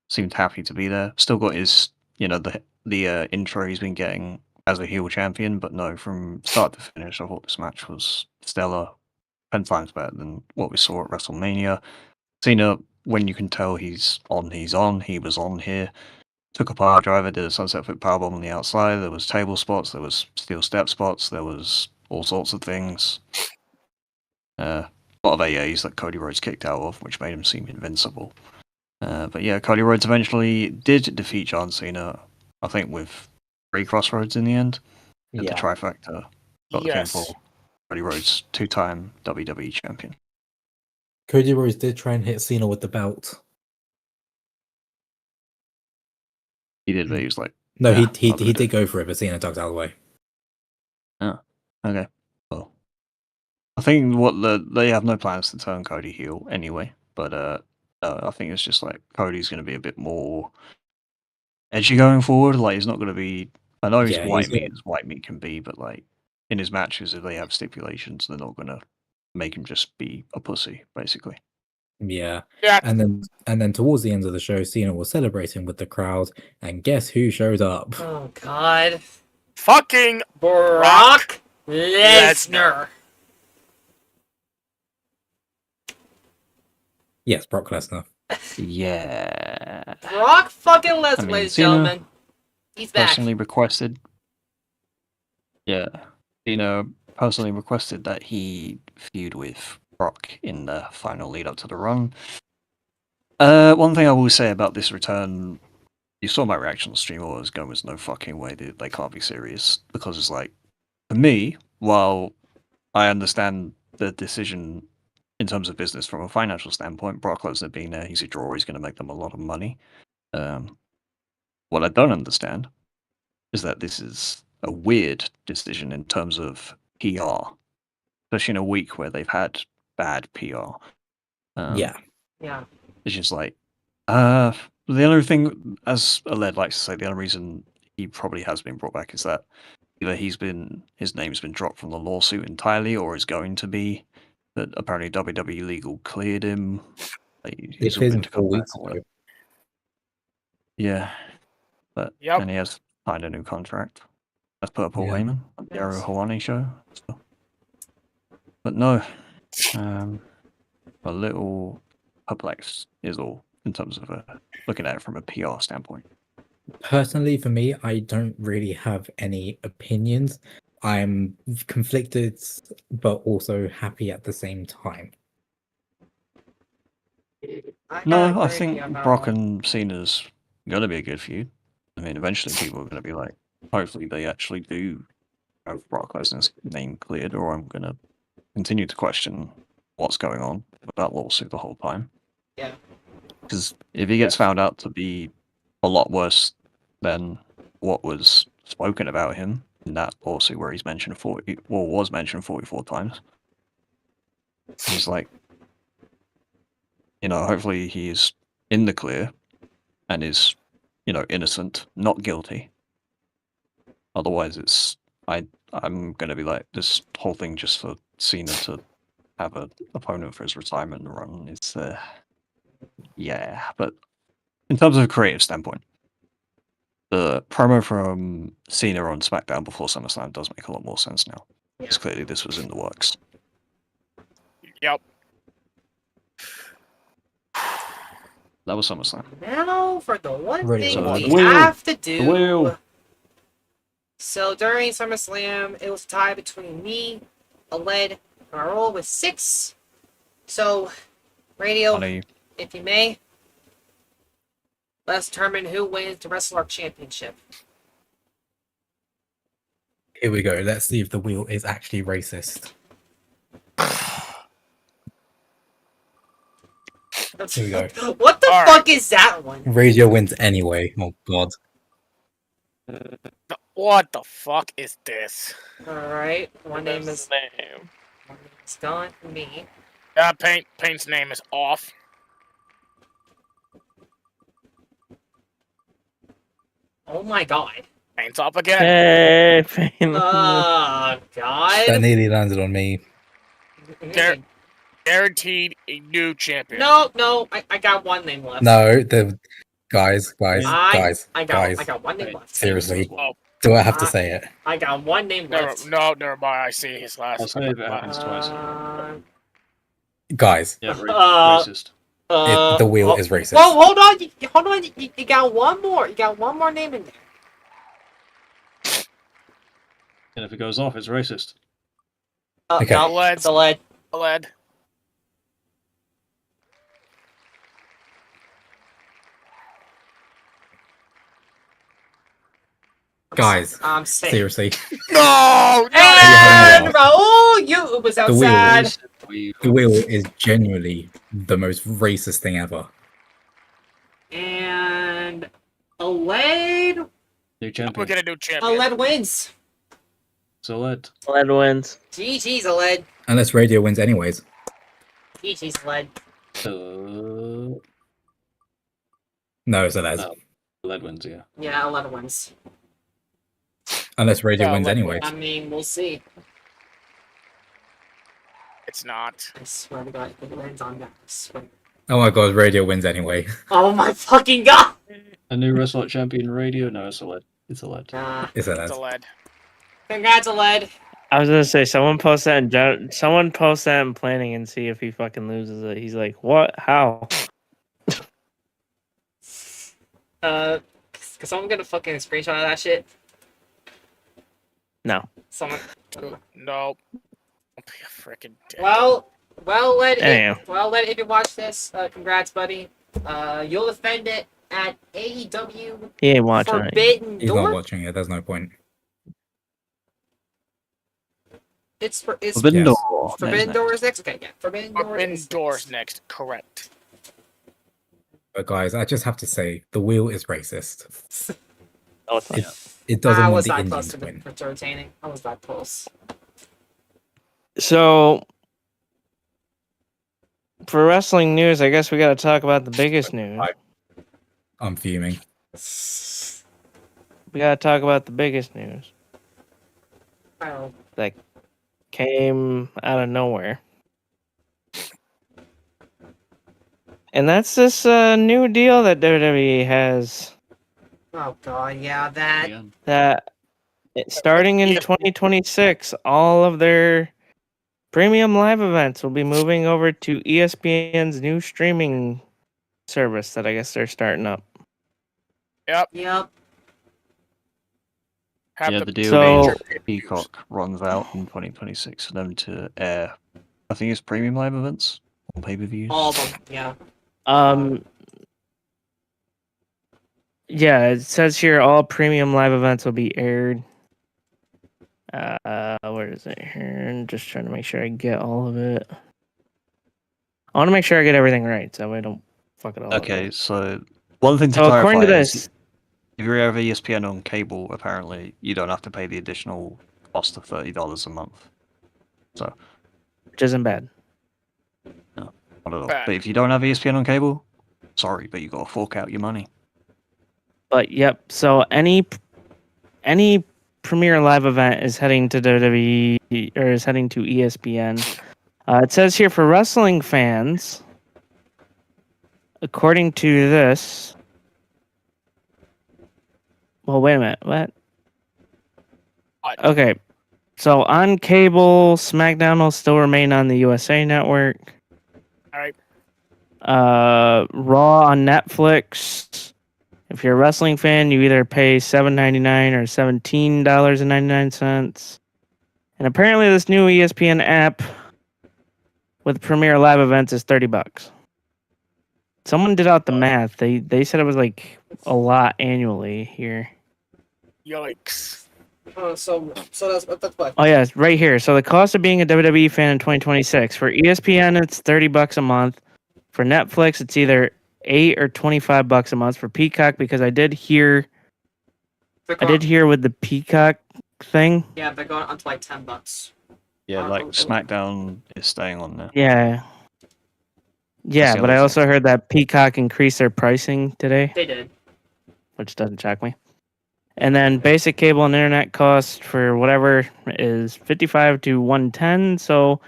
C: Seemed happy to be there, still got his, the intro he's been getting as a heel champion, but no, from start to finish, I thought this match was stellar, 10 times better than what we saw at WrestleMania. Cena, when you can tell he's on, he was on here. Took a power driver, did a sunset flip powerbomb on the outside, there was table spots, there was steel step spots, there was all sorts of things. A lot of AAs that Cody Rhodes kicked out of, which made him seem invincible. But yeah, Cody Rhodes eventually did defeat John Cena, I think with 3 crossroads in the end. At the trifecta. Got the
F: Yes.
C: pinfall. Cody Rhodes, 2-time WWE champion.
A: Cody Rhodes did try and hit Cena with the belt.
C: He did, but he was like,
A: No,
C: Yeah,
A: he
C: I'll do it.
A: did go for it, but Cena ducked out of the way.
C: okay, well. I think they have no plans to turn Cody heel anyway, but I think it's just like Cody's going to be a bit more edgy going forward. Like, he's not going to be. I know he's
A: Yeah,
C: white
A: he's
C: meat as white meat can be, but like in his matches, if they have stipulations, they're not going to make him just be a pussy, basically.
A: Yeah.
F: Yeah.
A: And then towards the end of the show, Cena was celebrating with the crowd, and guess who showed up?
E: Oh, God.
F: Fucking
E: Brock Lesnar.
A: Yes, Brock Lesnar.
C: Yeah.
E: Brock fucking Lesnar,
C: I mean,
E: ladies and
C: Cena
E: gentlemen. He's back.
C: Personally requested. Yeah, personally requested that he feud with Brock in the final lead up to the run. One thing I will say about this return, you saw my reaction on stream. I was going, there's no fucking way they can't be serious, because it's like, for me, while I understand the decision in terms of business from a financial standpoint, Brock Lesnar being there, he's a draw, he's going to make them a lot of money. What I don't understand is that this is a weird decision in terms of PR, especially in a week where they've had bad PR.
A: Yeah.
E: Yeah.
C: It's just like, the only thing, as Aled likes to say, the only reason he probably has been brought back is that either his name's been dropped from the lawsuit entirely, or is going to be. But apparently WWE Legal cleared him. Like,
A: It
C: he's all
A: cleared
C: good
A: him
C: to come
A: 4
C: back
A: weeks
C: or
A: ago.
C: whatever. Yeah, but
F: Yep.
C: and he has signed a new contract as per Paul
A: Yeah.
C: Heyman on the Arrow
E: Yes.
C: Hawani show. So. But no, a little perplexed is all in terms of looking at it from a PR standpoint.
A: Personally, for me, I don't really have any opinions. I'm conflicted, but also happy at the same time.
C: No, I think Brock and Cena's gonna be a good feud. I mean, eventually people are gonna be like, hopefully they actually do have Brock Lesnar's name cleared, or I'm gonna continue to question what's going on with that lawsuit the whole time.
E: Yeah.
C: Because if he gets found out to be a lot worse than what was spoken about him in that lawsuit where he's mentioned was mentioned 44 times, he's like, hopefully he's in the clear and is, innocent, not guilty. Otherwise, I'm gonna be like, this whole thing just for Cena to have an opponent for his retirement run is, yeah. But in terms of a creative standpoint, the promo from Cena on SmackDown before SummerSlam does make a lot more sense now. Because clearly this was in the works.
F: Yep.
C: That was SummerSlam.
E: Now for the one
A: Really
E: thing
A: well.
E: we
C: The wheel.
E: have to
C: The wheel.
E: do. So during SummerSlam, it was a tie between me, Aled, and our roll with 6. So, radio,
C: Funny.
E: if you may, let's determine who wins the Wrestle Arc Championship.
A: Here we go. Let's see if the wheel is actually racist. Here we go.
E: What the
F: All
E: fuck is that one?
A: Radio wins anyway. Oh god.
F: What the fuck is this?
E: Alright, one name is
B: name.
E: not me.
F: Paint's name is off.
E: Oh my god.
F: Paint's off again.
B: Hey, Peyton.
E: Oh god.
A: That nearly landed on me.
F: Guaranteed a new champion.
E: No, I got one name left.
A: No, the guys.
E: I got one name left.
A: Seriously,
F: Oh,
A: do I have to say it?
E: I got one name left.
F: never mind. I see his last.
C: I'll say if it happens twice.
A: Guys,
C: Yeah,
E: Uh,
C: racist.
A: the wheel is racist.
E: Whoa, hold on. You got one more. You got one more name in there.
C: And if it goes off, it's racist.
A: Okay.
E: No, it's a lead.
F: Led.
A: Guys,
E: I'm sick.
A: seriously,
F: No!
E: And
A: Yeah.
E: Raul, you was
A: The wheel
E: outside.
A: the wheel is genuinely the most racist thing ever.
E: And a lead.
C: New
F: We're
C: champion.
F: gonna do champion.
E: A lead wins.
C: So lead.
B: Lead wins.
E: GG's a lead.
A: Unless radio wins anyways.
E: GG's lead.
A: No, so that's
C: No. Lead wins, yeah.
E: Yeah, a lead wins.
A: unless radio
F: Yeah,
A: wins
F: like-
A: anyways.
E: I mean, we'll see.
F: It's not.
E: I swear to God, if it lands on that, I swear.
A: Oh my god, radio wins anyway.
E: Oh my fucking God!
C: A new Wrestle Arc Champion radio? No, it's a lead. It's a lead.
A: Is that
F: It's a lead.
E: Congrats, a lead.
B: I was gonna say someone post that in planning and see if he fucking loses it. He's like, what? How?
E: Cause someone get a fucking screenshot of that shit.
B: No.
E: Someone.
F: No. Don't be a freaking dick.
E: Well, led.
B: Anyhow.
E: If you watch this, congrats, buddy. You'll defend it at AEW
B: He ain't watching it.
E: Forbidden
A: He's not
E: Door.
A: watching it, there's no point.
E: It's
C: Forbidden
A: yes.
C: Door.
E: Forbidden Door is next. Okay, yeah. Forbidden Door
F: Forbidden
E: is
F: Doors next. Correct.
A: But guys, I just have to say, the wheel is racist.
B: No, it's not.
A: It doesn't
E: I
A: want
E: was
A: the
E: that
A: Indians
E: close
A: to
E: to
A: win.
E: retaining. I was that close.
B: So, for wrestling news, I guess we got to talk about the biggest news.
A: I'm fuming.
B: We got to talk about the biggest news
E: Oh,
B: that came out of nowhere. And that's this new deal that WWE has
E: oh God, yeah, that.
C: Yeah.
B: that starting in 2026, all of their premium live events will be moving over to ESPN's new streaming service that I guess they're starting up.
F: Yep.
E: Yep.
F: have
C: Yeah,
F: the
C: the deal
B: So-
C: with Peacock runs out in 2026 for them to air. I think it's premium live events or pay-per-views.
E: All of them, yeah.
B: Yeah, it says here all premium live events will be aired. Where is it here? I'm just trying to make sure I get all of it. I want to make sure I get everything right, so I don't fuck it all up.
C: Okay, so one thing to
B: So
C: clarify
B: according to
C: is
B: this,
C: if you have ESPN on cable, apparently you don't have to pay the additional cost of $30 a month. So
B: which isn't bad.
C: not at all.
F: Bad.
C: But if you don't have ESPN on cable, sorry, but you got to fork out your money.
B: But yep, so any premier live event is heading to WWE or is heading to ESPN. It says here for wrestling fans, according to this. Well, wait a minute. What?
F: What?
B: Okay. So on cable, SmackDown will still remain on the USA Network.
F: All right.
B: Raw on Netflix. If you're a wrestling fan, you either pay $7.99 or $17.99. And apparently this new ESPN app with Premier Live events is $30. Someone did out the math. They said it was like a lot annually here.
F: Yikes.
E: So that's what.
B: Oh yeah, it's right here. So the cost of being a WWE fan in 2026 for ESPN it's $30 a month. For Netflix it's either $8 or $25 a month. For Peacock, because I did hear with the Peacock thing.
E: Yeah, they're going on to like $10.
C: Yeah, like SmackDown is staying on there.
B: Yeah. Yeah,
C: the
B: but I
C: other
B: also heard that Peacock increased their pricing today,
E: They did.
B: which doesn't shock me. And then basic cable and internet cost for whatever is $55 to $110. So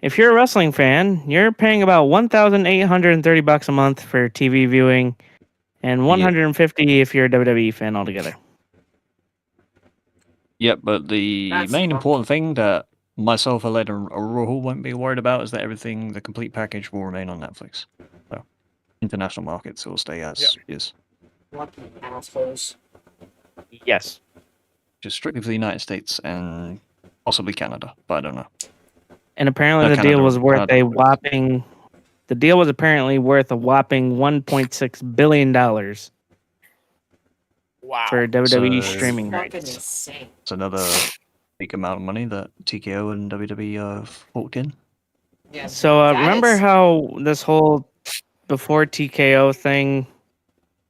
B: if you're a wrestling fan, you're paying about $1,830 a month for TV viewing, and $150 if you're a WWE fan altogether.
C: Yep, but the
E: That's
C: main
E: fucked.
C: important thing that myself, Aled, and Rahul won't be worried about is that everything, the complete package, will remain on Netflix. So, international markets will stay as is.
E: Lucky assholes.
B: Yes.
C: Just strictly for the United States and possibly Canada, but I don't know.
B: And apparently the
C: Canada-
B: deal was worth
C: Canada.
B: a whopping. The deal was apparently worth a whopping $1.6 billion
F: Wow.
B: for WWE
C: So-
B: streaming
E: Fucking
B: rights.
E: insane.
C: It's another big amount of money that TKO and WWE forked in.
E: Yeah.
B: So
E: that
B: remember
E: is-
B: how this whole before TKO thing,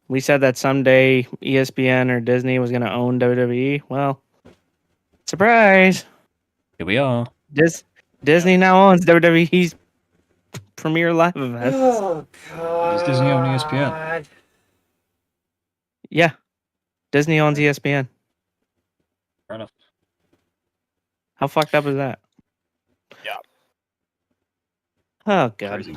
B: we said that someday ESPN or Disney was going to own WWE? Well, surprise!
C: Here we are.
B: Disney now owns WWE's premier live events.
E: Oh god.
C: Is Disney on ESPN?
B: Yeah, Disney owns ESPN.
C: Fair enough.
B: How fucked up is that?
F: Yeah.
B: Oh god.
C: Crazy.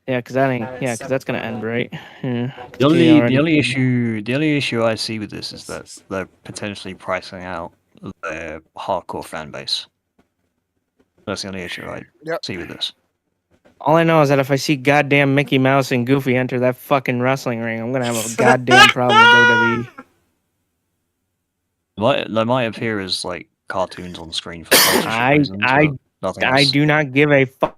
B: Yeah, because that ain't.
E: That is
B: Yeah, because that's gonna end right. Yeah.
C: The
B: Yeah,
C: only
B: already.
C: issue I see with this is that they're potentially pricing out their hardcore fan base. That's the only issue I
F: Yep.
C: see with this.
B: All I know is that if I see goddamn Mickey Mouse and Goofy enter that fucking wrestling ring, I'm gonna have a goddamn problem with WWE.
C: They might appear as like cartoons on screen for sponsorship
B: I-
C: reasons,
B: I-
C: but nothing
B: I
C: else.
B: do not give a fuck.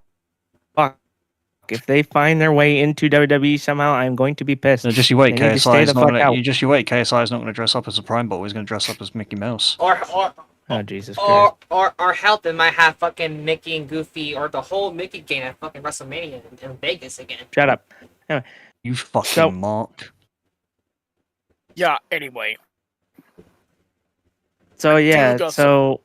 B: If they find their way into WWE somehow, I'm going to be pissed.
C: No, just you wait.
B: They need to stay
C: KSI is
B: the
C: not
B: fuck
C: gonna.
B: out.
C: You wait. KSI is not going to dress up as a Prime Ball. He's going to dress up as Mickey Mouse.
E: Or
B: Oh Jesus Christ!
E: or hell, they might have fucking Mickey and Goofy or the whole Mickey gang at fucking WrestleMania in Vegas again.
B: Shut up.
C: You fucking
B: So-
C: Mark.
F: Yeah, anyway.
B: So yeah,
F: got
B: so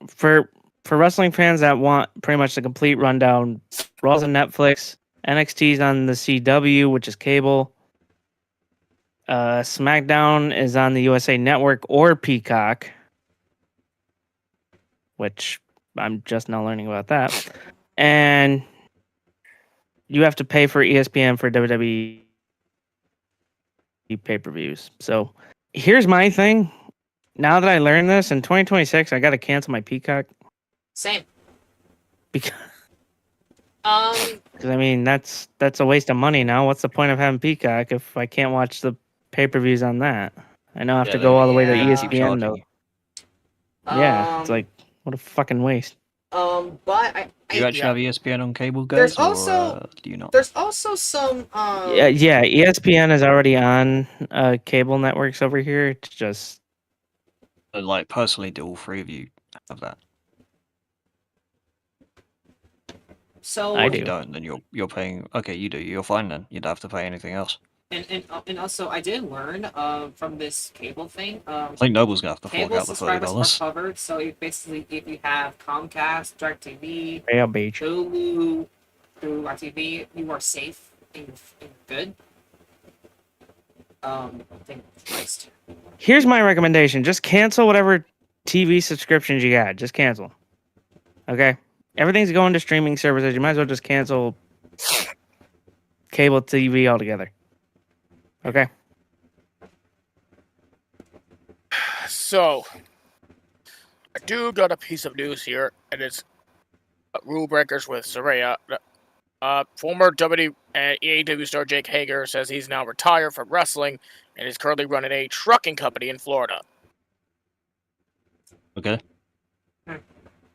B: for wrestling fans that want pretty much the complete rundown, Raw's on Netflix, NXT's on the CW, which is cable. SmackDown is on the USA Network or Peacock, which I'm just now learning about that. And you have to pay for ESPN for WWE pay-per-views. So here's my thing. Now that I learned this, in 2026, I got to cancel my Peacock
E: Same.
B: because
E: Um,
B: I mean that's a waste of money now. What's the point of having Peacock if I can't watch the pay-per-views on that? I now have to go all the way to
E: Yeah.
B: ESPN though. Yeah, it's like what a fucking waste.
E: But
C: Do you actually
F: yeah.
C: have ESPN on cable,
E: There's
C: guys, or
E: also-
C: do you not?
E: there's also some
B: Yeah, ESPN is already on cable networks over here. It's just
C: But, like, personally, do all three of you have that?
E: so
B: I
C: If
B: do.
C: you don't, then you're paying. Okay, you do. You're fine then. You don't have to pay anything else.
E: and also I did learn from this cable thing.
C: I think Noble's gonna have to fork
E: Cable
C: out the $30.
E: subscribers are covered. So if you have Comcast, DirecTV,
B: Rail beach.
E: Hulu, through our TV, you are safe and good. I think Christ.
B: Here's my recommendation: just cancel whatever TV subscriptions you got. Just cancel. Okay, everything's going to streaming services. You might as well just cancel cable TV altogether. Okay.
F: So, I do got a piece of news here, and it's rule breakers with Saraya. Former AEW star Jake Hager says he's now retired from wrestling and is currently running a trucking company in Florida.
C: Okay.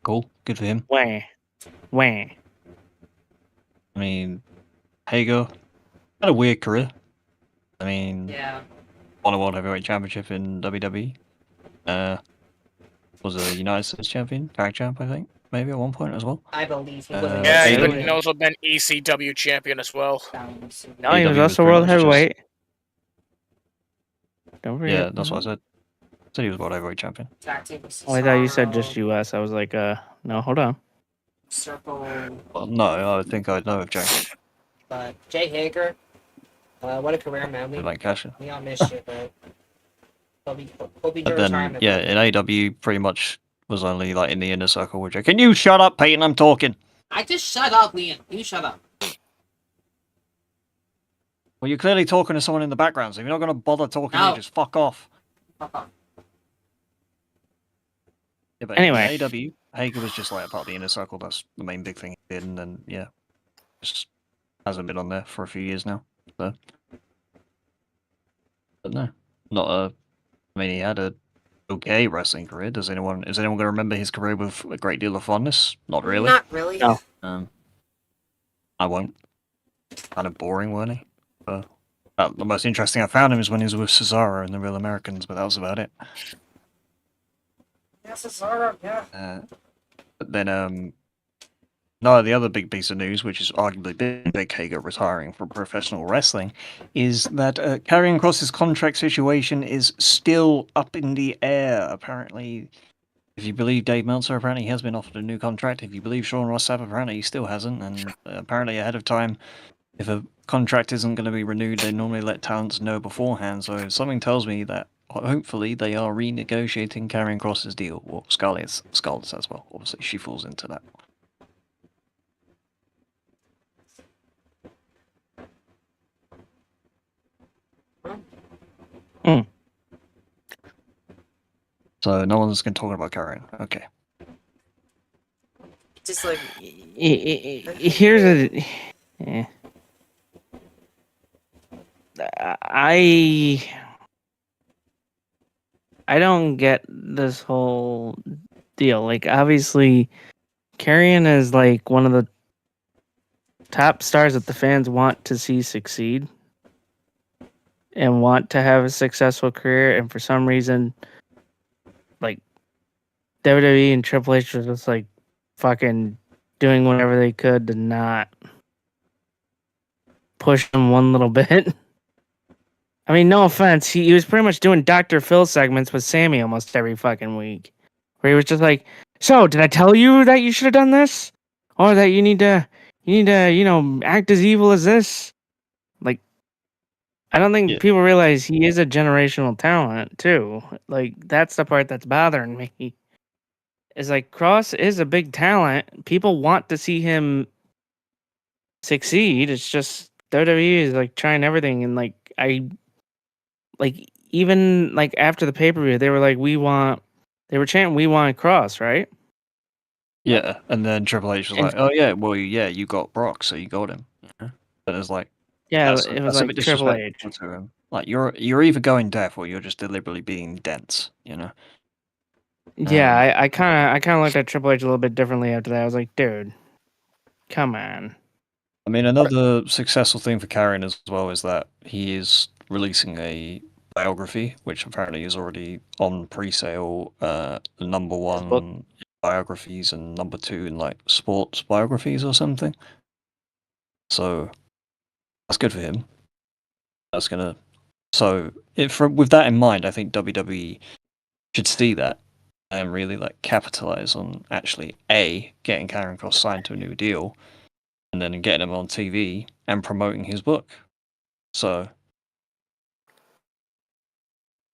C: Cool. Good for him.
B: Wah.
C: I mean, Hager had a weird career. I mean,
E: Yeah.
C: won a World Heavyweight Championship in WWE. Was a United States champion, tag champ, I think, maybe at one point as well.
E: I believe he was.
F: Yeah,
C: AEW.
F: he's also been ECW champion as well.
B: No, he was
C: AEW
B: also
C: pretty
B: world
C: much just-
B: heavyweight. Don't forget.
C: Yeah, that's what I said. I said he was World Heavyweight champion.
B: Oh, I thought you said just US. I was like, no, hold on.
E: Circle.
C: Well, no, I think I know of Jake.
E: But Jay Hager, what a career, man. We
C: Like Cash.
E: all miss you, but hope you do
C: But then,
E: retirement.
C: yeah, in AEW, pretty much was only like in the inner circle with Jake. Can you shut up, Peyton? I'm talking.
E: I just shut up, Liam. You shut up.
C: Well, you're clearly talking to someone in the background, so if you're not going to bother talking,
E: No.
C: you just fuck off.
E: Fuck off.
C: Yeah, but
B: Anyway.
C: in AEW, Hager was just like a part of the inner circle. That's the main big thing he did, and then yeah, just hasn't been on there for a few years now. So, but no, not a. I mean, he had a okay wrestling career. Is anyone going to remember his career with a great deal of fondness? Not really.
E: Not really.
B: No.
C: I won't. Kind of boring, weren't he? The most interesting I found him is when he was with Cesaro and the Real Americans, but that was about it.
E: Yes, it's alright. Yeah.
C: But then, no, the other big piece of news, which is arguably big, Jake Hager retiring from professional wrestling, is that Karrion Kross's contract situation is still up in the air. Apparently, if you believe Dave Meltzer, apparently he has been offered a new contract. If you believe Sean Ross Sapp, apparently he still hasn't. And apparently ahead of time, if a contract isn't going to be renewed, they normally let talents know beforehand. So something tells me that hopefully they are renegotiating Karrion Kross's deal. Well, Scarlett's as well. Obviously, she falls into that. So no one's going to talk about Karrion. Okay.
E: Just like
B: Here's a. Yeah. I don't get this whole deal. Like, obviously, Karrion is like one of the top stars that the fans want to see succeed and want to have a successful career. And for some reason, like, WWE and Triple H was just like fucking doing whatever they could to not push him one little bit. I mean, no offense, he was pretty much doing Dr. Phil segments with Sammy almost every fucking week, where he was just like, "So, did I tell you that you should have done this, or that you need to, act as evil as this?" Like, I don't think people realize he is a generational talent too. Like, that's the part that's bothering me. Is like Cross is a big talent. People want to see him succeed. It's just WWE is like trying everything, and even after the pay-per-view, they were like, they were chanting, "We want Cross," right?
C: Yeah, and then Triple H was like, "Oh yeah, well yeah, you got Brock, so you got him." But it's like,
B: Yeah,
C: that's
B: it was
C: a
B: like
C: bit
B: Triple H.
C: disrespectful to him. Like you're either going deaf or you're just deliberately being dense, you know.
B: Yeah, I kind of looked at Triple H a little bit differently after that. I was like, dude, come on.
C: I mean, another successful thing for Karrion as well is that he is releasing a biography, which apparently is already on pre-sale. The number
B: book.
C: one biographies and number two in like sports biographies or something. So that's good for him. That's gonna. So with that in mind, I think WWE should see that and really like capitalize on actually getting Karrion Kross signed to a new deal, and then getting him on TV and promoting his book. So,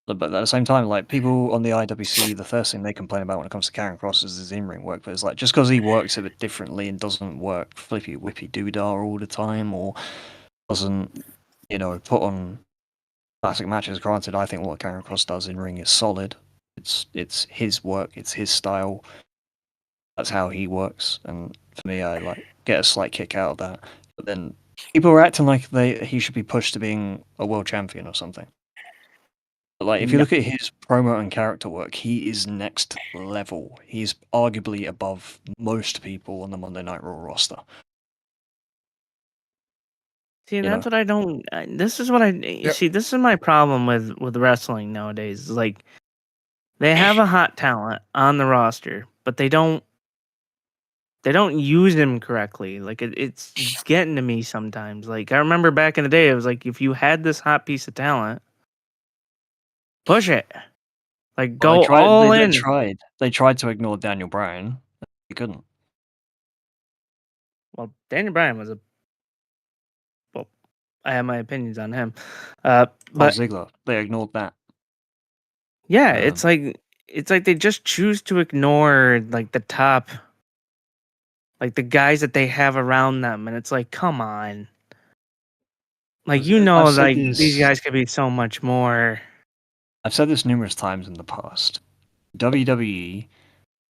C: but at the same time, like people on the IWC, the first thing they complain about when it comes to Karrion Kross is his in-ring work. But it's like just because he works a bit differently and doesn't work flippy whippy doodah all the time, or doesn't, put on classic matches. Granted, I think what Karrion Kross does in ring is solid. It's his work, it's his style. That's how he works, and for me, I like get a slight kick out of that. But then people are acting like he should be pushed to being a world champion or something. But like, if you look at his promo and character work, he is next level. He's arguably above most people on the Monday Night Raw roster.
B: See, that's what I don't. This is what see. This is my problem with wrestling nowadays. Like, they have a hot talent on the roster, but they don't use him correctly. Like it's getting to me sometimes. Like I remember back in the day, it was like if you had this hot piece of talent, push it. Like go all in.
C: They tried to ignore Daniel Bryan. They couldn't.
B: Well, Daniel Bryan was I have my opinions on him. But
C: Ziggler, they ignored that.
B: Yeah, it's like they just choose to ignore like the top, like the guys that they have around them, and it's like, come on, like these guys could be so much more.
C: I've said this numerous times in the past. WWE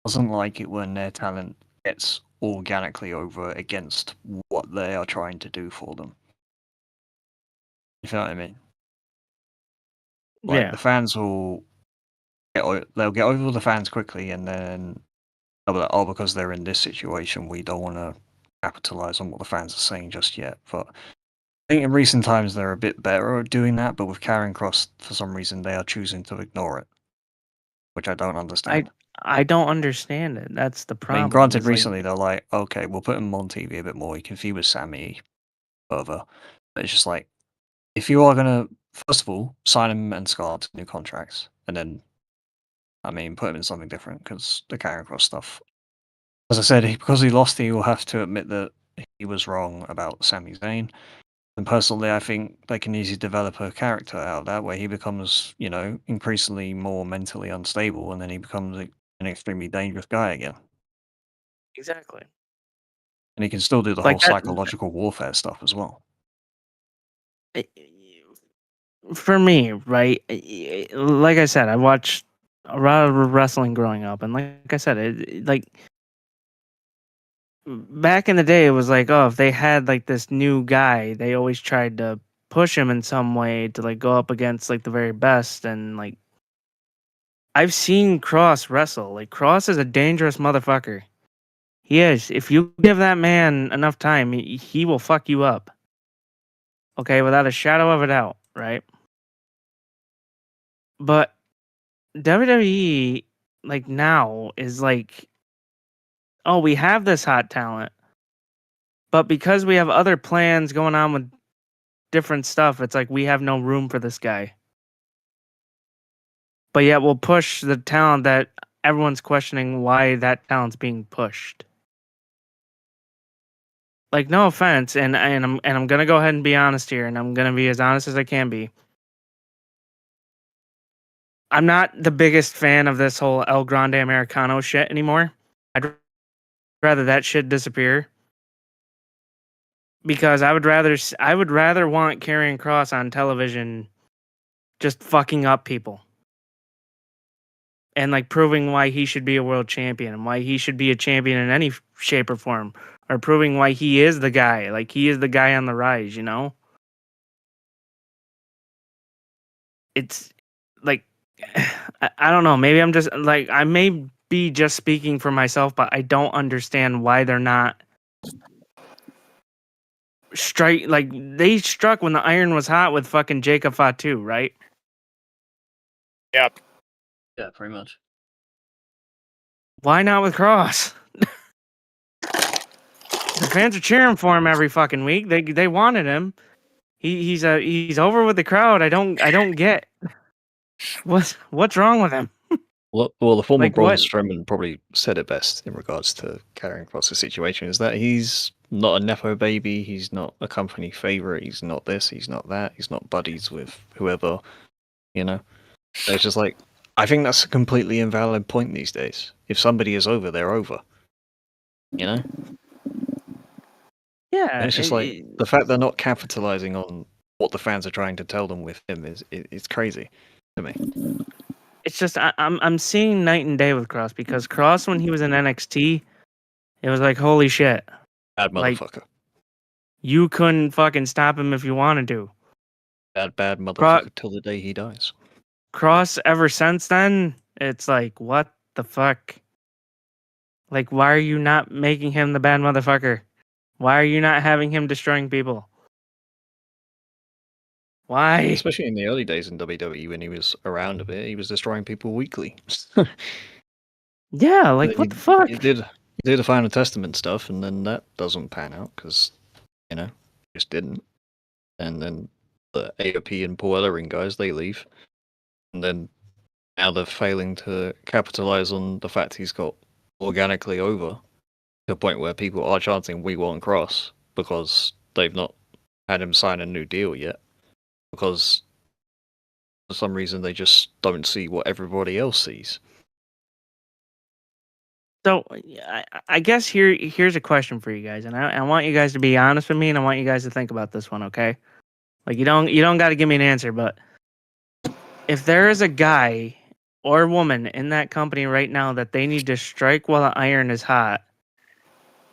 C: doesn't like it when their talent gets organically over against what they are trying to do for them. You know what I mean? Like, the fans will they'll get over the fans quickly, and then they'll be like, because they're in this situation, we don't want to capitalize on what the fans are saying just yet. But I think in recent times they're a bit better at doing that, but with Karrion Kross, for some reason, they are choosing to ignore it, which I don't understand.
B: I don't understand it. That's the problem.
C: I mean, granted, recently they're like, okay, we'll put him on TV a bit more. He can feud with Sammy further. But it's just like, if you are going to, first of all, sign him and Scar to new contracts, and then, put him in something different, because the Karrion Kross stuff, as I said, because he lost, he will have to admit that he was wrong about Sami Zayn. And personally, I think they can easily develop a character out of that, where he becomes, increasingly more mentally unstable, and then he becomes an extremely dangerous guy again.
B: Exactly.
C: And he can still do the whole psychological warfare stuff as well.
B: For me, right? Like I said, I watched a lot of wrestling growing up, and like I said, back in the day, it was like, if they had like this new guy, they always tried to push him in some way to like go up against like the very best. And like, I've seen Kross wrestle. Like, Kross is a dangerous motherfucker. He is. If you give that man enough time, he will fuck you up. Okay, without a shadow of a doubt, right? But WWE, like now, is like, we have this hot talent, but because we have other plans going on with different stuff, it's like we have no room for this guy. But yet we'll push the talent that everyone's questioning why that talent's being pushed. Like, no offense, and I'm gonna go ahead and be honest here, and I'm gonna be as honest as I can be. I'm not the biggest fan of this whole El Grande Americano shit anymore. I'd rather that shit disappear. Because I would rather want Karrion Kross on television just fucking up people. And like proving why he should be a world champion and why he should be a champion in any shape or form. Or proving why he is the guy. Like, he is the guy on the rise, you know? It's like, I don't know. Maybe I'm just like, I may be just speaking for myself, but I don't understand why they're not strike. Like, they struck when the iron was hot with fucking Jacob Fatu, right?
F: Yep.
C: Yeah, pretty much.
B: Why not with Cross? The fans are cheering for him every fucking week. They wanted him. He's over with the crowd. I don't get what's wrong with him.
C: Well, the former
B: Like,
C: Braun
B: what?
C: Strowman probably said it best in regards to carrying across the situation, is that he's not a nepo baby, he's not a company favorite, he's not this, he's not that, he's not buddies with whoever, you know. So it's just like, I think that's a completely invalid point these days. If somebody is over, they're over, you know.
B: Yeah,
C: And it's just like the fact they're not capitalizing on what the fans are trying to tell them with him it's crazy to me.
B: it's just I'm seeing night and day with Cross, because Cross, when he was in NXT, it was like, holy shit,
C: Bad
B: Like-
C: motherfucker.
B: you couldn't fucking stop him if you wanted to.
C: Bad motherfucker till the day he dies.
B: Cross, ever since then, it's like, what the fuck? Like, why are you not making him the bad motherfucker? Why are you not having him destroying people? Why?
C: Especially in the early days in WWE when he was around a bit, he was destroying people weekly.
B: Yeah, like, what the fuck?
C: You did the Final Testament stuff, and then that doesn't pan out because, you know, just didn't. And then the AOP and Paul Ellering guys, they leave. And then now they're failing to capitalize on the fact he's got organically over to the point where people are chanting, "We want Cross," because they've not had him sign a new deal yet. Because for some reason they just don't see what everybody else sees.
B: So I guess here's a question for you guys, and I want you guys to be honest with me, and I want you guys to think about this one, okay? Like, you don't got to give me an answer, but if there is a guy or woman in that company right now that they need to strike while the iron is hot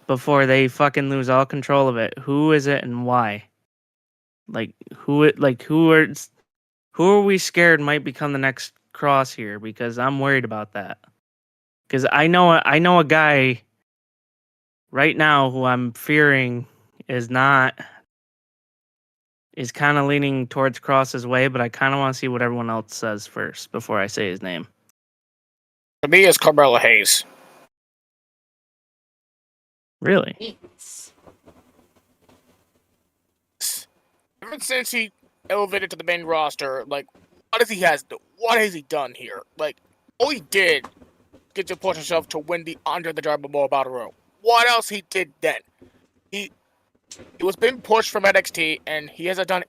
B: before they fucking lose all control of it, who is it and why? Who are we scared might become the next Cross here? Because I'm worried about that. Because I know a guy right now who I'm fearing is kind of leaning towards Cross's way, but I kind of want to see what everyone else says first before I say his name.
F: To me, it's Carmelo Hayes.
B: Really?
E: Yes.
F: Ever since he elevated to the main roster, like, what has he done here? Like, all he did get to push himself to win the Andre the Giant Memorial Battle Royal. What else he did then? He was being pushed from NXT, and he hasn't done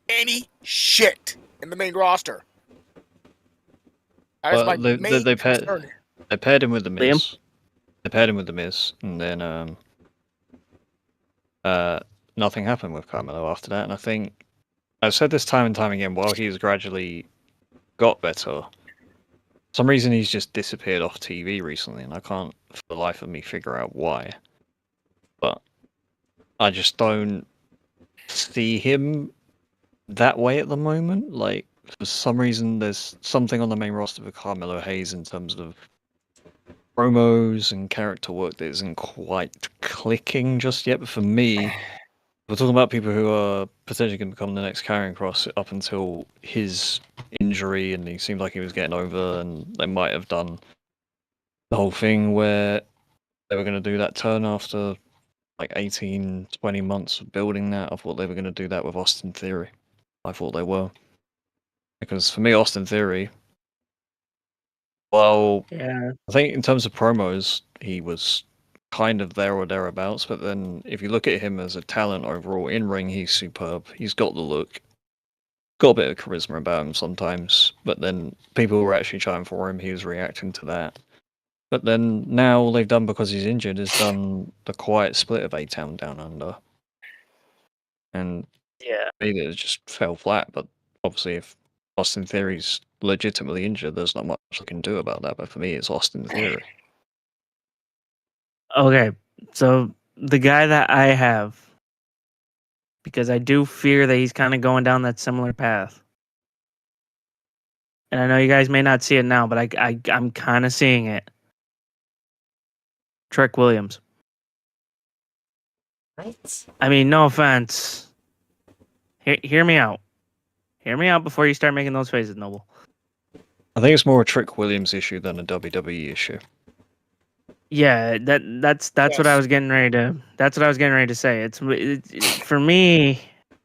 F: any shit in the main roster. That is my main concern.
C: They paired him with the Miz.
B: Liam?
C: They paired him with the Miz, and then nothing happened with Carmelo after that. And I think I've said this time and time again. While he's gradually got better, for some reason he's just disappeared off TV recently, and I can't for the life of me figure out why. But I just don't see him that way at the moment. Like, for some reason, there's something on the main roster for Carmelo Hayes in terms of promos and character work that isn't quite clicking just yet. But for me, we're talking about people who are potentially going to become the next Karrion Kross up until his injury, and he seemed like he was getting over, and they might have done the whole thing where they were going to do that turn after like 18, 20 months of building that. I thought they were going to do that with Austin Theory. I thought they were. Because for me, Austin Theory, well,
B: Yeah.
C: I think in terms of promos, he was kind of there or thereabouts. But then if you look at him as a talent overall, in ring, he's superb. He's got the look. Got a bit of charisma about him sometimes. But then people were actually trying for him. He was reacting to that. But then now all they've done because he's injured is done the quiet split of A-Town Down Under. And
B: Yeah.
C: maybe it just fell flat. But obviously if Austin Theory's legitimately injured, there's not much I can do about that. But for me, it's Austin Theory.
B: Okay, so the guy that I have, because I do fear that he's kind of going down that similar path, and I know you guys may not see it now, but I'm kind of seeing it. Trick Williams.
E: Right?
B: I mean, no offense. Hear me out. Hear me out before you start making those faces, Noble.
C: I think it's more a Trick Williams issue than a WWE issue.
B: Yeah, that's what I was getting ready to. That's what I was getting ready to say. It's for me.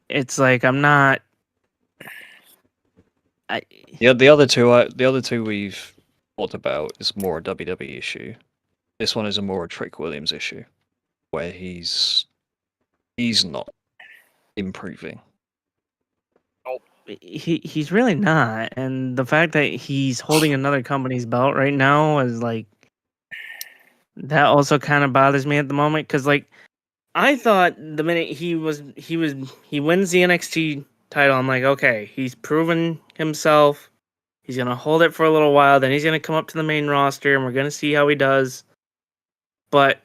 B: It's like I'm not.
C: Yeah, the other two we've talked about is more a WWE issue. This one is a more a Trick Williams issue, where he's not improving.
B: He's really not, and the fact that he's holding another company's belt right now is like that also kind of bothers me at the moment because like I thought the minute he wins the NXT title, I'm like, okay, he's proven himself. He's gonna hold it for a little while, then he's gonna come up to the main roster, and we're gonna see how he does. But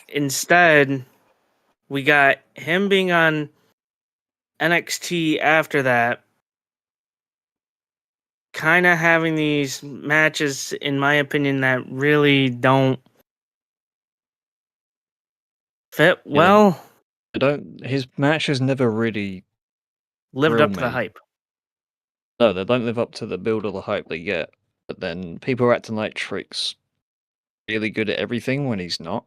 B: instead, we got him being on NXT after that, kind of having these matches, in my opinion, that really don't fit well.
C: His matches never really
B: Lived
C: thrill
B: up to the
C: me.
B: hype.
C: No, they don't live up to the build or the hype they get. But then people are acting like Trick's really good at everything when he's not.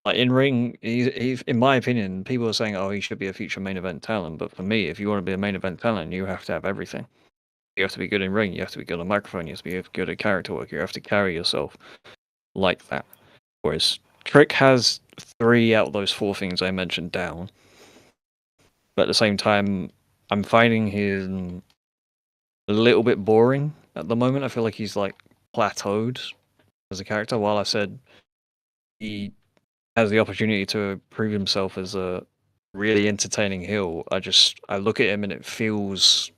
C: Like in ring, he's in my opinion, people are saying, "Oh, he should be a future main event talent." But for me, if you want to be a main event talent, you have to have everything. You have to be good in ring. You have to be good on microphone. You have to be good at character work. You have to carry yourself like that. Whereas Trick has 3 out of those 4 things I mentioned down. But at the same time, I'm finding him a little bit boring at the moment. I feel like he's like plateaued as a character. While I said he has the opportunity to prove himself as a really entertaining heel, I look at him and it feels.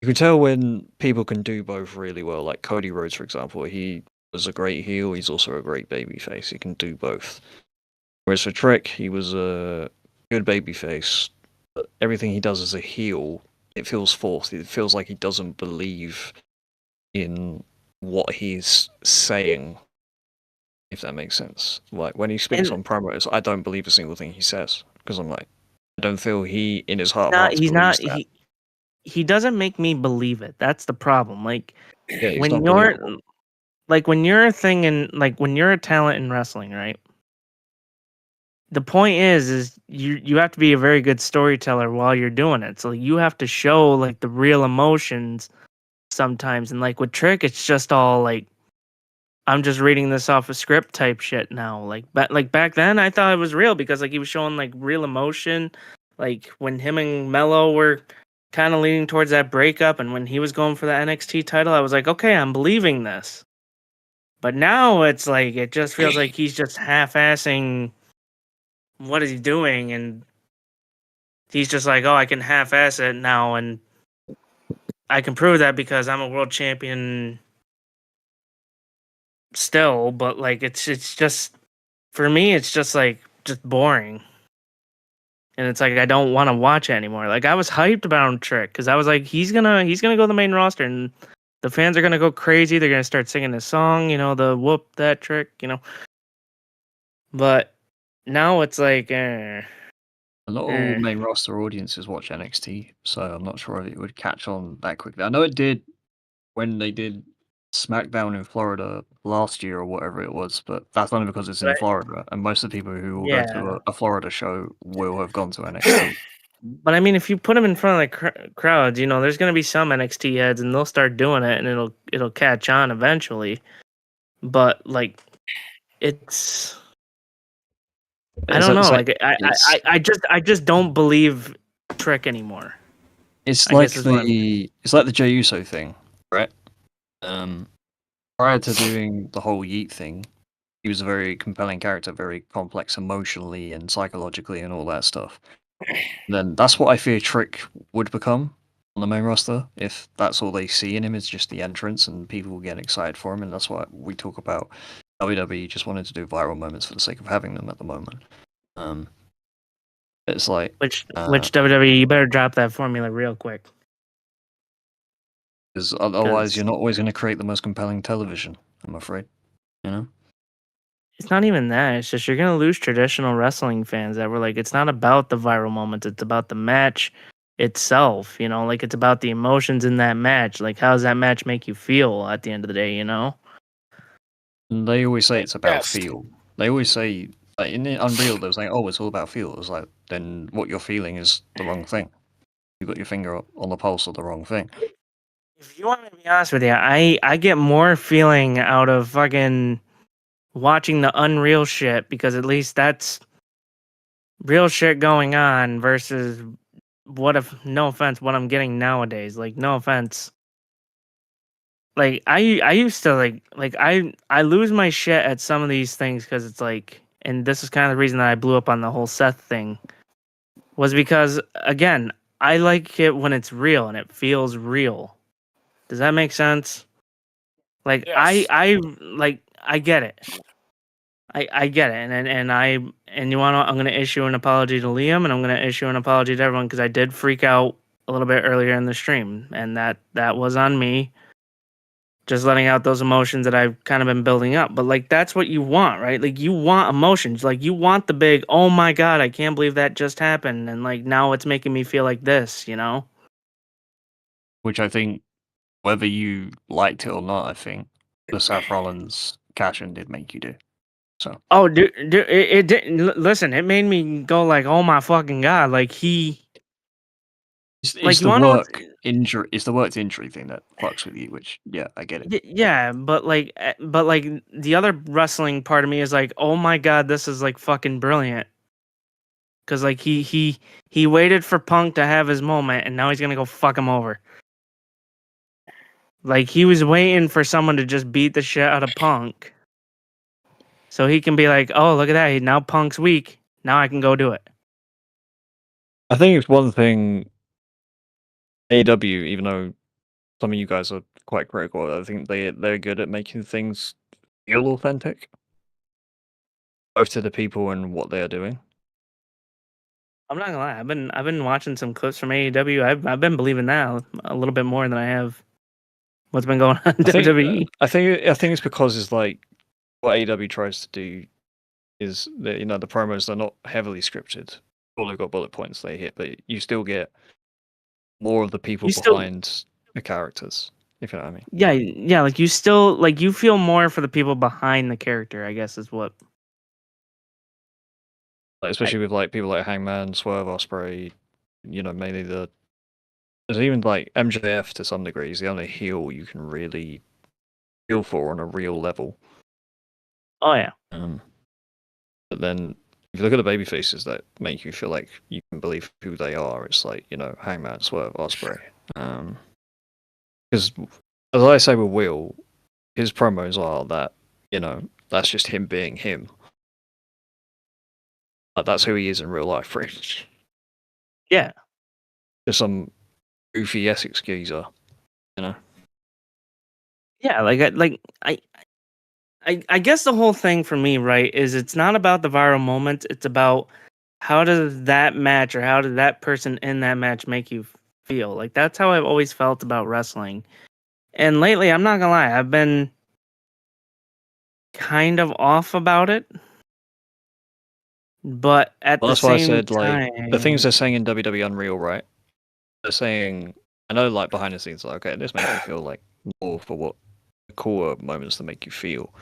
C: You can tell when people can do both really well. Like Cody Rhodes, for example, he was a great heel. He's also a great babyface. He can do both. Whereas for Trick, he was a good babyface. But everything he does as a heel, it feels forced. It feels like he doesn't believe in what he's saying, if that makes sense. Like when he speaks on promos, I don't believe a single thing he says because I'm like, I don't feel he in his heart of hearts believes that.
B: He doesn't make me believe it. That's the problem. Like
C: Yeah,
B: when you're a thing and like when you're a talent in wrestling, right? The point is you have to be a very good storyteller while you're doing it. So you have to show like the real emotions sometimes. And like with Trick, it's just all like I'm just reading this off a script type shit now. Like back then, I thought it was real because like he was showing like real emotion. Like when him and Mello were kind of leaning towards that breakup, and when he was going for the NXT title, I was like, okay, I'm believing this. But now it's like it just feels like he's just half-assing what is he doing, and he's just like, oh, I can half-ass it now, and I can prove that because I'm a world champion still. But like it's just for me, it's just like just boring. And it's like I don't want to watch it anymore. Like I was hyped about Trick because I was like, he's gonna go to the main roster and the fans are gonna go crazy. They're gonna start singing his song, the whoop that Trick, But now it's like,
C: a lot of main roster audiences watch NXT, so I'm not sure if it would catch on that quickly. I know it did when they did SmackDown in Florida last year or whatever it was, but that's only because it's in Florida, and most of the people who will go to a Florida show will have gone to NXT.
B: But I mean, if you put them in front of the crowds, there's going to be some NXT heads, and they'll start doing it, and it'll catch on eventually. But like, I don't know. Like I just don't believe Trick anymore.
C: It's like the Jey Uso thing, right? Prior to doing the whole Yeet thing, he was a very compelling character, very complex emotionally and psychologically and all that stuff. Then that's what I fear Trick would become on the main roster if that's all they see in him is just the entrance and people will get excited for him, and that's why we talk about WWE just wanted to do viral moments for the sake of having them at the moment. It's like
B: which WWE, you better drop that formula real quick.
C: Because otherwise,
B: 'Cause-
C: you're not always going to create the most compelling television. I'm afraid. You know.
B: It's not even that. It's just you're gonna lose traditional wrestling fans that were like, it's not about the viral moments. It's about the match itself. You know, like it's about the emotions in that match. Like, how does that match make you feel at the end of the day? You know.
C: And they always say it's about
F: Yes.
C: feel. They always say, like in Unreal, they was like, "Oh, it's all about feel." It's like, then what you're feeling is the wrong thing. You got your finger on the pulse of the wrong thing.
B: If you want me to be honest with you, I get more feeling out of fucking watching the Unreal shit because at least that's real shit going on versus no offense, what I'm getting nowadays. Like, no offense. Like I used to like I lose my shit at some of these things because it's like, and this is kind of the reason that I blew up on the whole Seth thing was because again, I like it when it's real and it feels real. Does that make sense? Like
F: Yes.
B: I get it. I get it, and you want to? I'm gonna issue an apology to Liam, and I'm gonna issue an apology to everyone because I did freak out a little bit earlier in the stream, and that was on me. Just letting out those emotions that I've kind of been building up, but like that's what you want, right? Like you want emotions, like you want the big, oh my god, I can't believe that just happened, and like now it's making me feel like this, you know?
C: Which I think, whether you liked it or not, I think the Seth Rollins cash-in did make you do. So
B: Oh, dude, it didn't. Listen, it made me go like, oh my fucking god, like he.
C: it's
B: Like, you
C: the
B: wanna know what's
C: work injury. It's the work to injury thing that fucks with you. Which, yeah, I get it.
B: Yeah, but like the other wrestling part of me is like, oh my god, this is like fucking brilliant. Cause like he waited for Punk to have his moment, and now he's gonna go fuck him over. Like he was waiting for someone to just beat the shit out of Punk, so he can be like, oh look at that, now Punk's weak. Now I can go do it.
C: I think it's one thing. AEW, even though some of you guys are quite critical, I think they're good at making things feel authentic, both to the people and what they are doing.
B: I'm not gonna lie, I've been watching some clips from AEW. I've been believing that a little bit more than I have what's been going on in WWE.
C: I think it's because it's like what AEW tries to do is that, you know, the promos, they're not heavily scripted. All they've got bullet points they hit, but you still get more of the people
B: You still-
C: behind the characters, if you know what I mean.
B: Yeah, like you still like you feel more for the people behind the character, I guess is what.
C: Like, especially with like people like Hangman, Swerve, Ospreay, you know, mainly there's even like MJF to some degree. He's the only heel you can really feel for on a real level.
B: Oh yeah.
C: But then if you look at the baby faces that make you feel like you can believe who they are, it's like, you know, Hangman, Swerve, Ospreay. Because as I say with Will, his promos are that, you know, that's just him being him. Like, that's who he is in real life, pretty much.
B: Yeah.
C: Just some goofy Essex geezer, you know.
B: Yeah, I guess the whole thing for me, right, is it's not about the viral moments, it's about how does that match or how did that person in that match make you feel? Like that's how I've always felt about wrestling. And lately, I'm not gonna lie, I've been kind of off about it. But at
C: Well,
B: the
C: that's why I
B: same
C: said, like, the things
B: time,
C: they're saying in WWE Unreal, right? They're saying, I know, like, behind the scenes, like, okay, this makes me feel like more for what the cooler moments that make you feel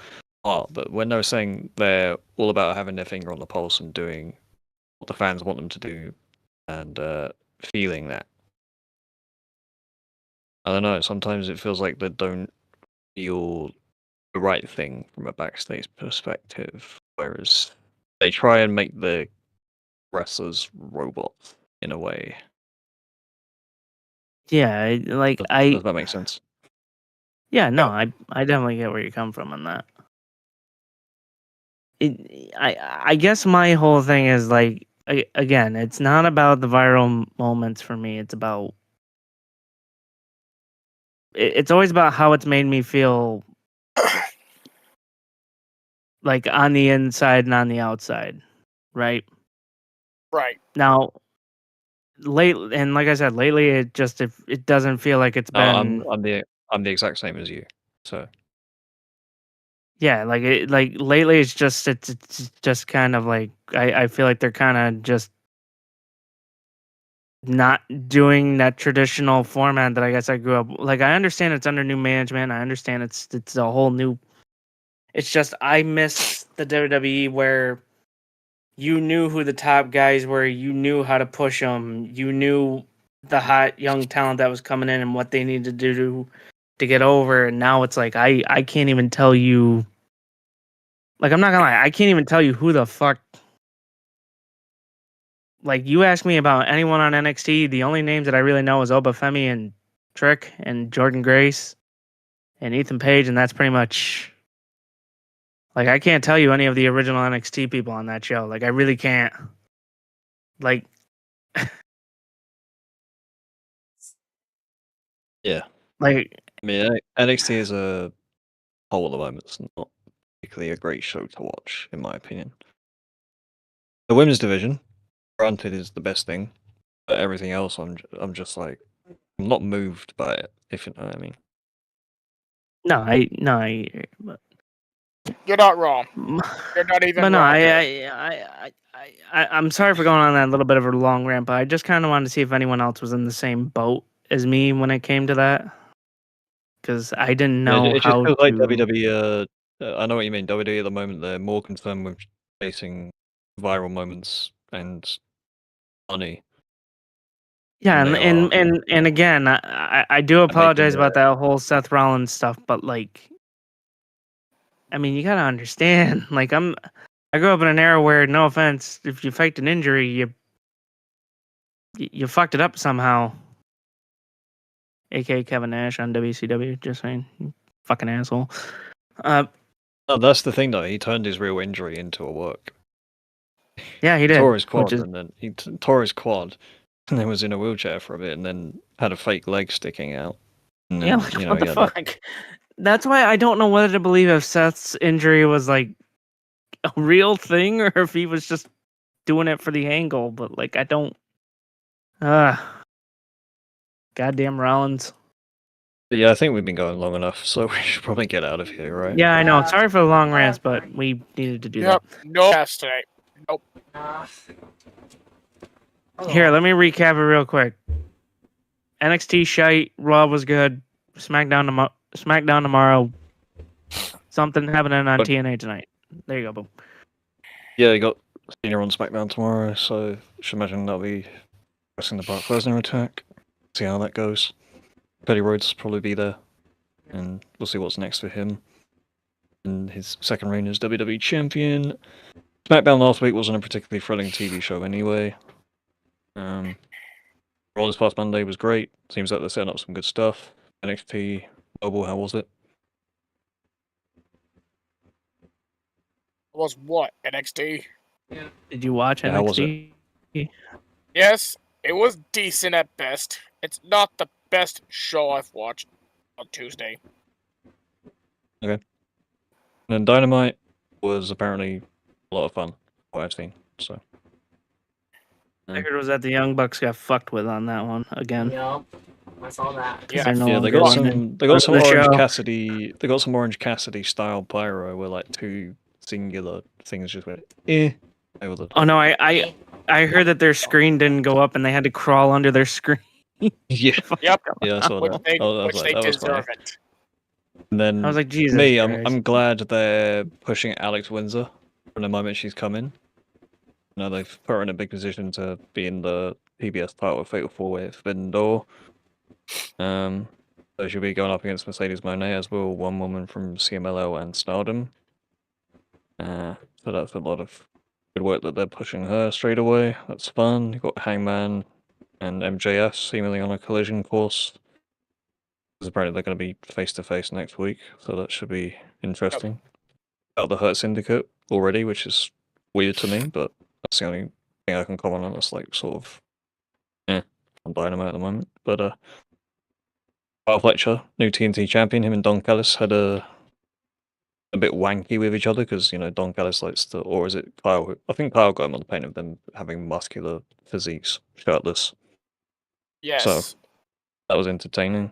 C: are. But when they're saying they're all about having their finger on the pulse and doing what the fans want them to do and feeling that, I don't know, sometimes it feels like they don't feel the right thing from a backstage perspective, whereas they try and make the wrestlers robots in a way.
B: yeah,
C: Does that make sense?
B: yeah, no, I definitely get where you come from on that. I guess my whole thing is like again, it's not about the viral moments for me. It's about it's always about how it's made me feel, like on the inside and on the outside, right?
F: Right.
B: Now, late, and like I said, lately it doesn't feel like it's been.
C: I'm the exact same as you. So
B: Yeah, like lately it's just kind of like I feel like they're kind of just not doing that traditional format that I guess I grew up. Like I understand it's under new management. I understand it's a whole new. It's just I miss the WWE where you knew who the top guys were. You knew how to push them. You knew the hot young talent that was coming in and what they needed to do to get over. And now it's like I can't even tell you. Like I'm not gonna lie, I can't even tell you who the fuck. Like you ask me about anyone on NXT, the only names that I really know is Obafemi and Trick and Jordan Grace and Ethan Page, and that's pretty much. Like I can't tell you any of the original NXT people on that show. Like I really can't. Like.
C: yeah,
B: Like
C: I mean NXT is a whole at the moment. It's not particularly a great show to watch, in my opinion. The women's division, granted, is the best thing, but everything else, I'm just like, I'm not moved by it. If you know what I mean.
B: no, but
F: You're not wrong. You're not even
B: but no,
F: wrong. there.
B: I'm sorry for going on that little bit of a long rant, but I just kind of wanted to see if anyone else was in the same boat as me when it came to that, because I didn't know
C: it just
B: how
C: feels like
B: to.
C: WWE. I know what you mean. WWE at the moment, they're more concerned with chasing viral moments and money.
B: Yeah,
C: They
B: and again, I do apologize about that whole Seth Rollins stuff, but like, I mean, you gotta understand. Like, I grew up in an era where, no offense, if you faked an injury, you fucked it up somehow. AKA Kevin Nash on WCW, just saying, you fucking asshole.
C: No, that's the thing though. He turned his real injury into a work.
B: Yeah, he did.
C: Tore his quad,
B: which is,
C: and then he tore his quad, and then was in a wheelchair for a bit, and then had a fake leg sticking out. And then,
B: yeah, like, what the fuck? That's why I don't know whether to believe if Seth's injury was like a real thing or if he was just doing it for the angle. But like, I don't. Goddamn Rollins.
C: Yeah, I think we've been going long enough, so we should probably get out of here, right?
B: Yeah, I know. Sorry for the long rants, but we needed to do
F: Yep. No pass tonight. Nope.
E: Uh,
B: that. Here, let me recap it real quick. NXT shite, Raw was good. SmackDown tomorrow. Something happening on TNA tonight. There you go, boom.
C: Yeah, you got Senior on SmackDown tomorrow, so should imagine that'll be pressing the Brock Lesnar attack. See how that goes. Cody Rhodes will probably be there, and we'll see what's next for him. And his second reign as WWE Champion. SmackDown last week wasn't a particularly thrilling TV show anyway. Raw this past Monday was great. Seems like they're setting up some good stuff. NXT Global, how was it?
F: Was what? NXT?
B: Did you watch
C: Yeah, how was
B: NXT?
F: Yes, it was decent at best. It's not the best show I've watched on Tuesday.
C: And then Dynamite was apparently a lot of fun, what I've seen. So
B: I heard it was that the Young Bucks got fucked with on that one again.
E: Yup. I saw that.
F: Yeah.
B: They're no
C: yeah, they
B: longer
C: got
B: running
C: some
B: the
C: Orange
B: show.
C: Cassidy. They got some Orange Cassidy style pyro where like two singular things just went over the.
B: Oh no, I heard that their screen didn't go up and they had to crawl under their screen.
C: Yeah,
F: Yep.
C: yeah, I saw
F: Which
C: that.
F: they,
C: I was
F: which
C: like,
F: they
C: that was funny.
F: deserve it.
C: And then
B: I was like, Jesus.
C: me,
B: Christ.
C: I'm glad they're pushing Alex Windsor from the moment she's come in. You know, they've put her in a big position to be in the PBS title of Fatal 4-Way at Forbidden Door. So she'll be going up against Mercedes Moné as well, one woman from CMLL and Stardom. So that's a lot of good work that they're pushing her straight away. That's fun. You've got Hangman and MJF seemingly on a collision course. Because apparently they're going to be face to face next week, so that should be interesting. About the Hurt Syndicate already, which is weird to me, but that's the only thing I can comment on. That's like sort of on Dynamite at the moment. But Kyle Fletcher, new TNT champion, him and Don Callis had a bit wanky with each other because, you know, Don Callis likes to, or is it Kyle? I think Kyle got him on the pain of them having muscular physiques, shirtless.
F: Yes.
C: So that was entertaining.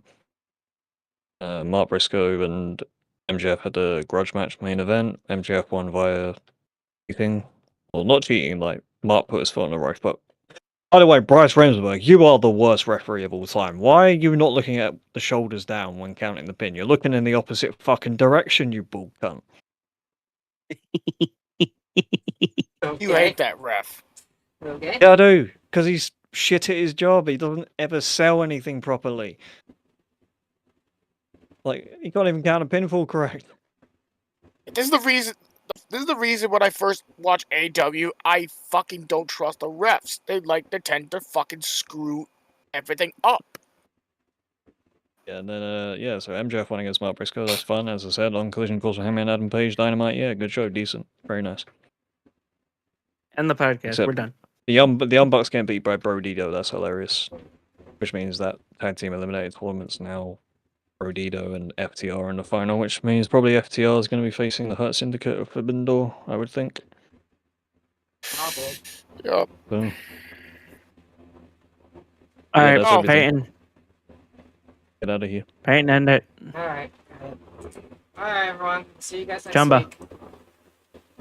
C: Mark Briscoe and MJF had a grudge match main event. MJF won via cheating. Well, not cheating, like Mark put his foot on the ropes, but by the way, Bryce Remsburg, you are the worst referee of all time. Why are you not looking at the shoulders down when counting the pin? You're looking in the opposite fucking direction, you bull cunt.
F: You hate that ref.
E: Okay.
C: Yeah, I do, because he's shit at his job. He doesn't ever sell anything properly. Like, he can't even count a pinfall correct.
F: This is the reason. This is the reason when I first watched AEW, I fucking don't trust the refs. They tend to fucking screw everything up.
C: Yeah, and then, so MJF won against Mark Briscoe. That's fun, as I said. On Collision Course with him and Adam Page, Dynamite. Yeah, good show, decent. Very nice.
B: End the podcast.
C: Except
B: We're done.
C: The Young Bucks get beat by Brodido. That's hilarious. Which means that tag team eliminated tournaments now. Brodido and FTR in the final, which means probably FTR is going to be facing the Hurt Syndicate of Forbidden Door, I would think.
E: Probably.
F: Yep.
C: Boom.
B: All
C: Yeah,
B: right,
C: that's everything.
B: Peyton.
C: Get out of here.
B: Peyton, end it.
E: Alright. Alright, everyone. See you guys next
B: Jumba.
E: week.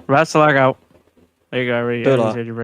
B: Wrestle Arc out. There you go. Already
C: Good luck.
B: said your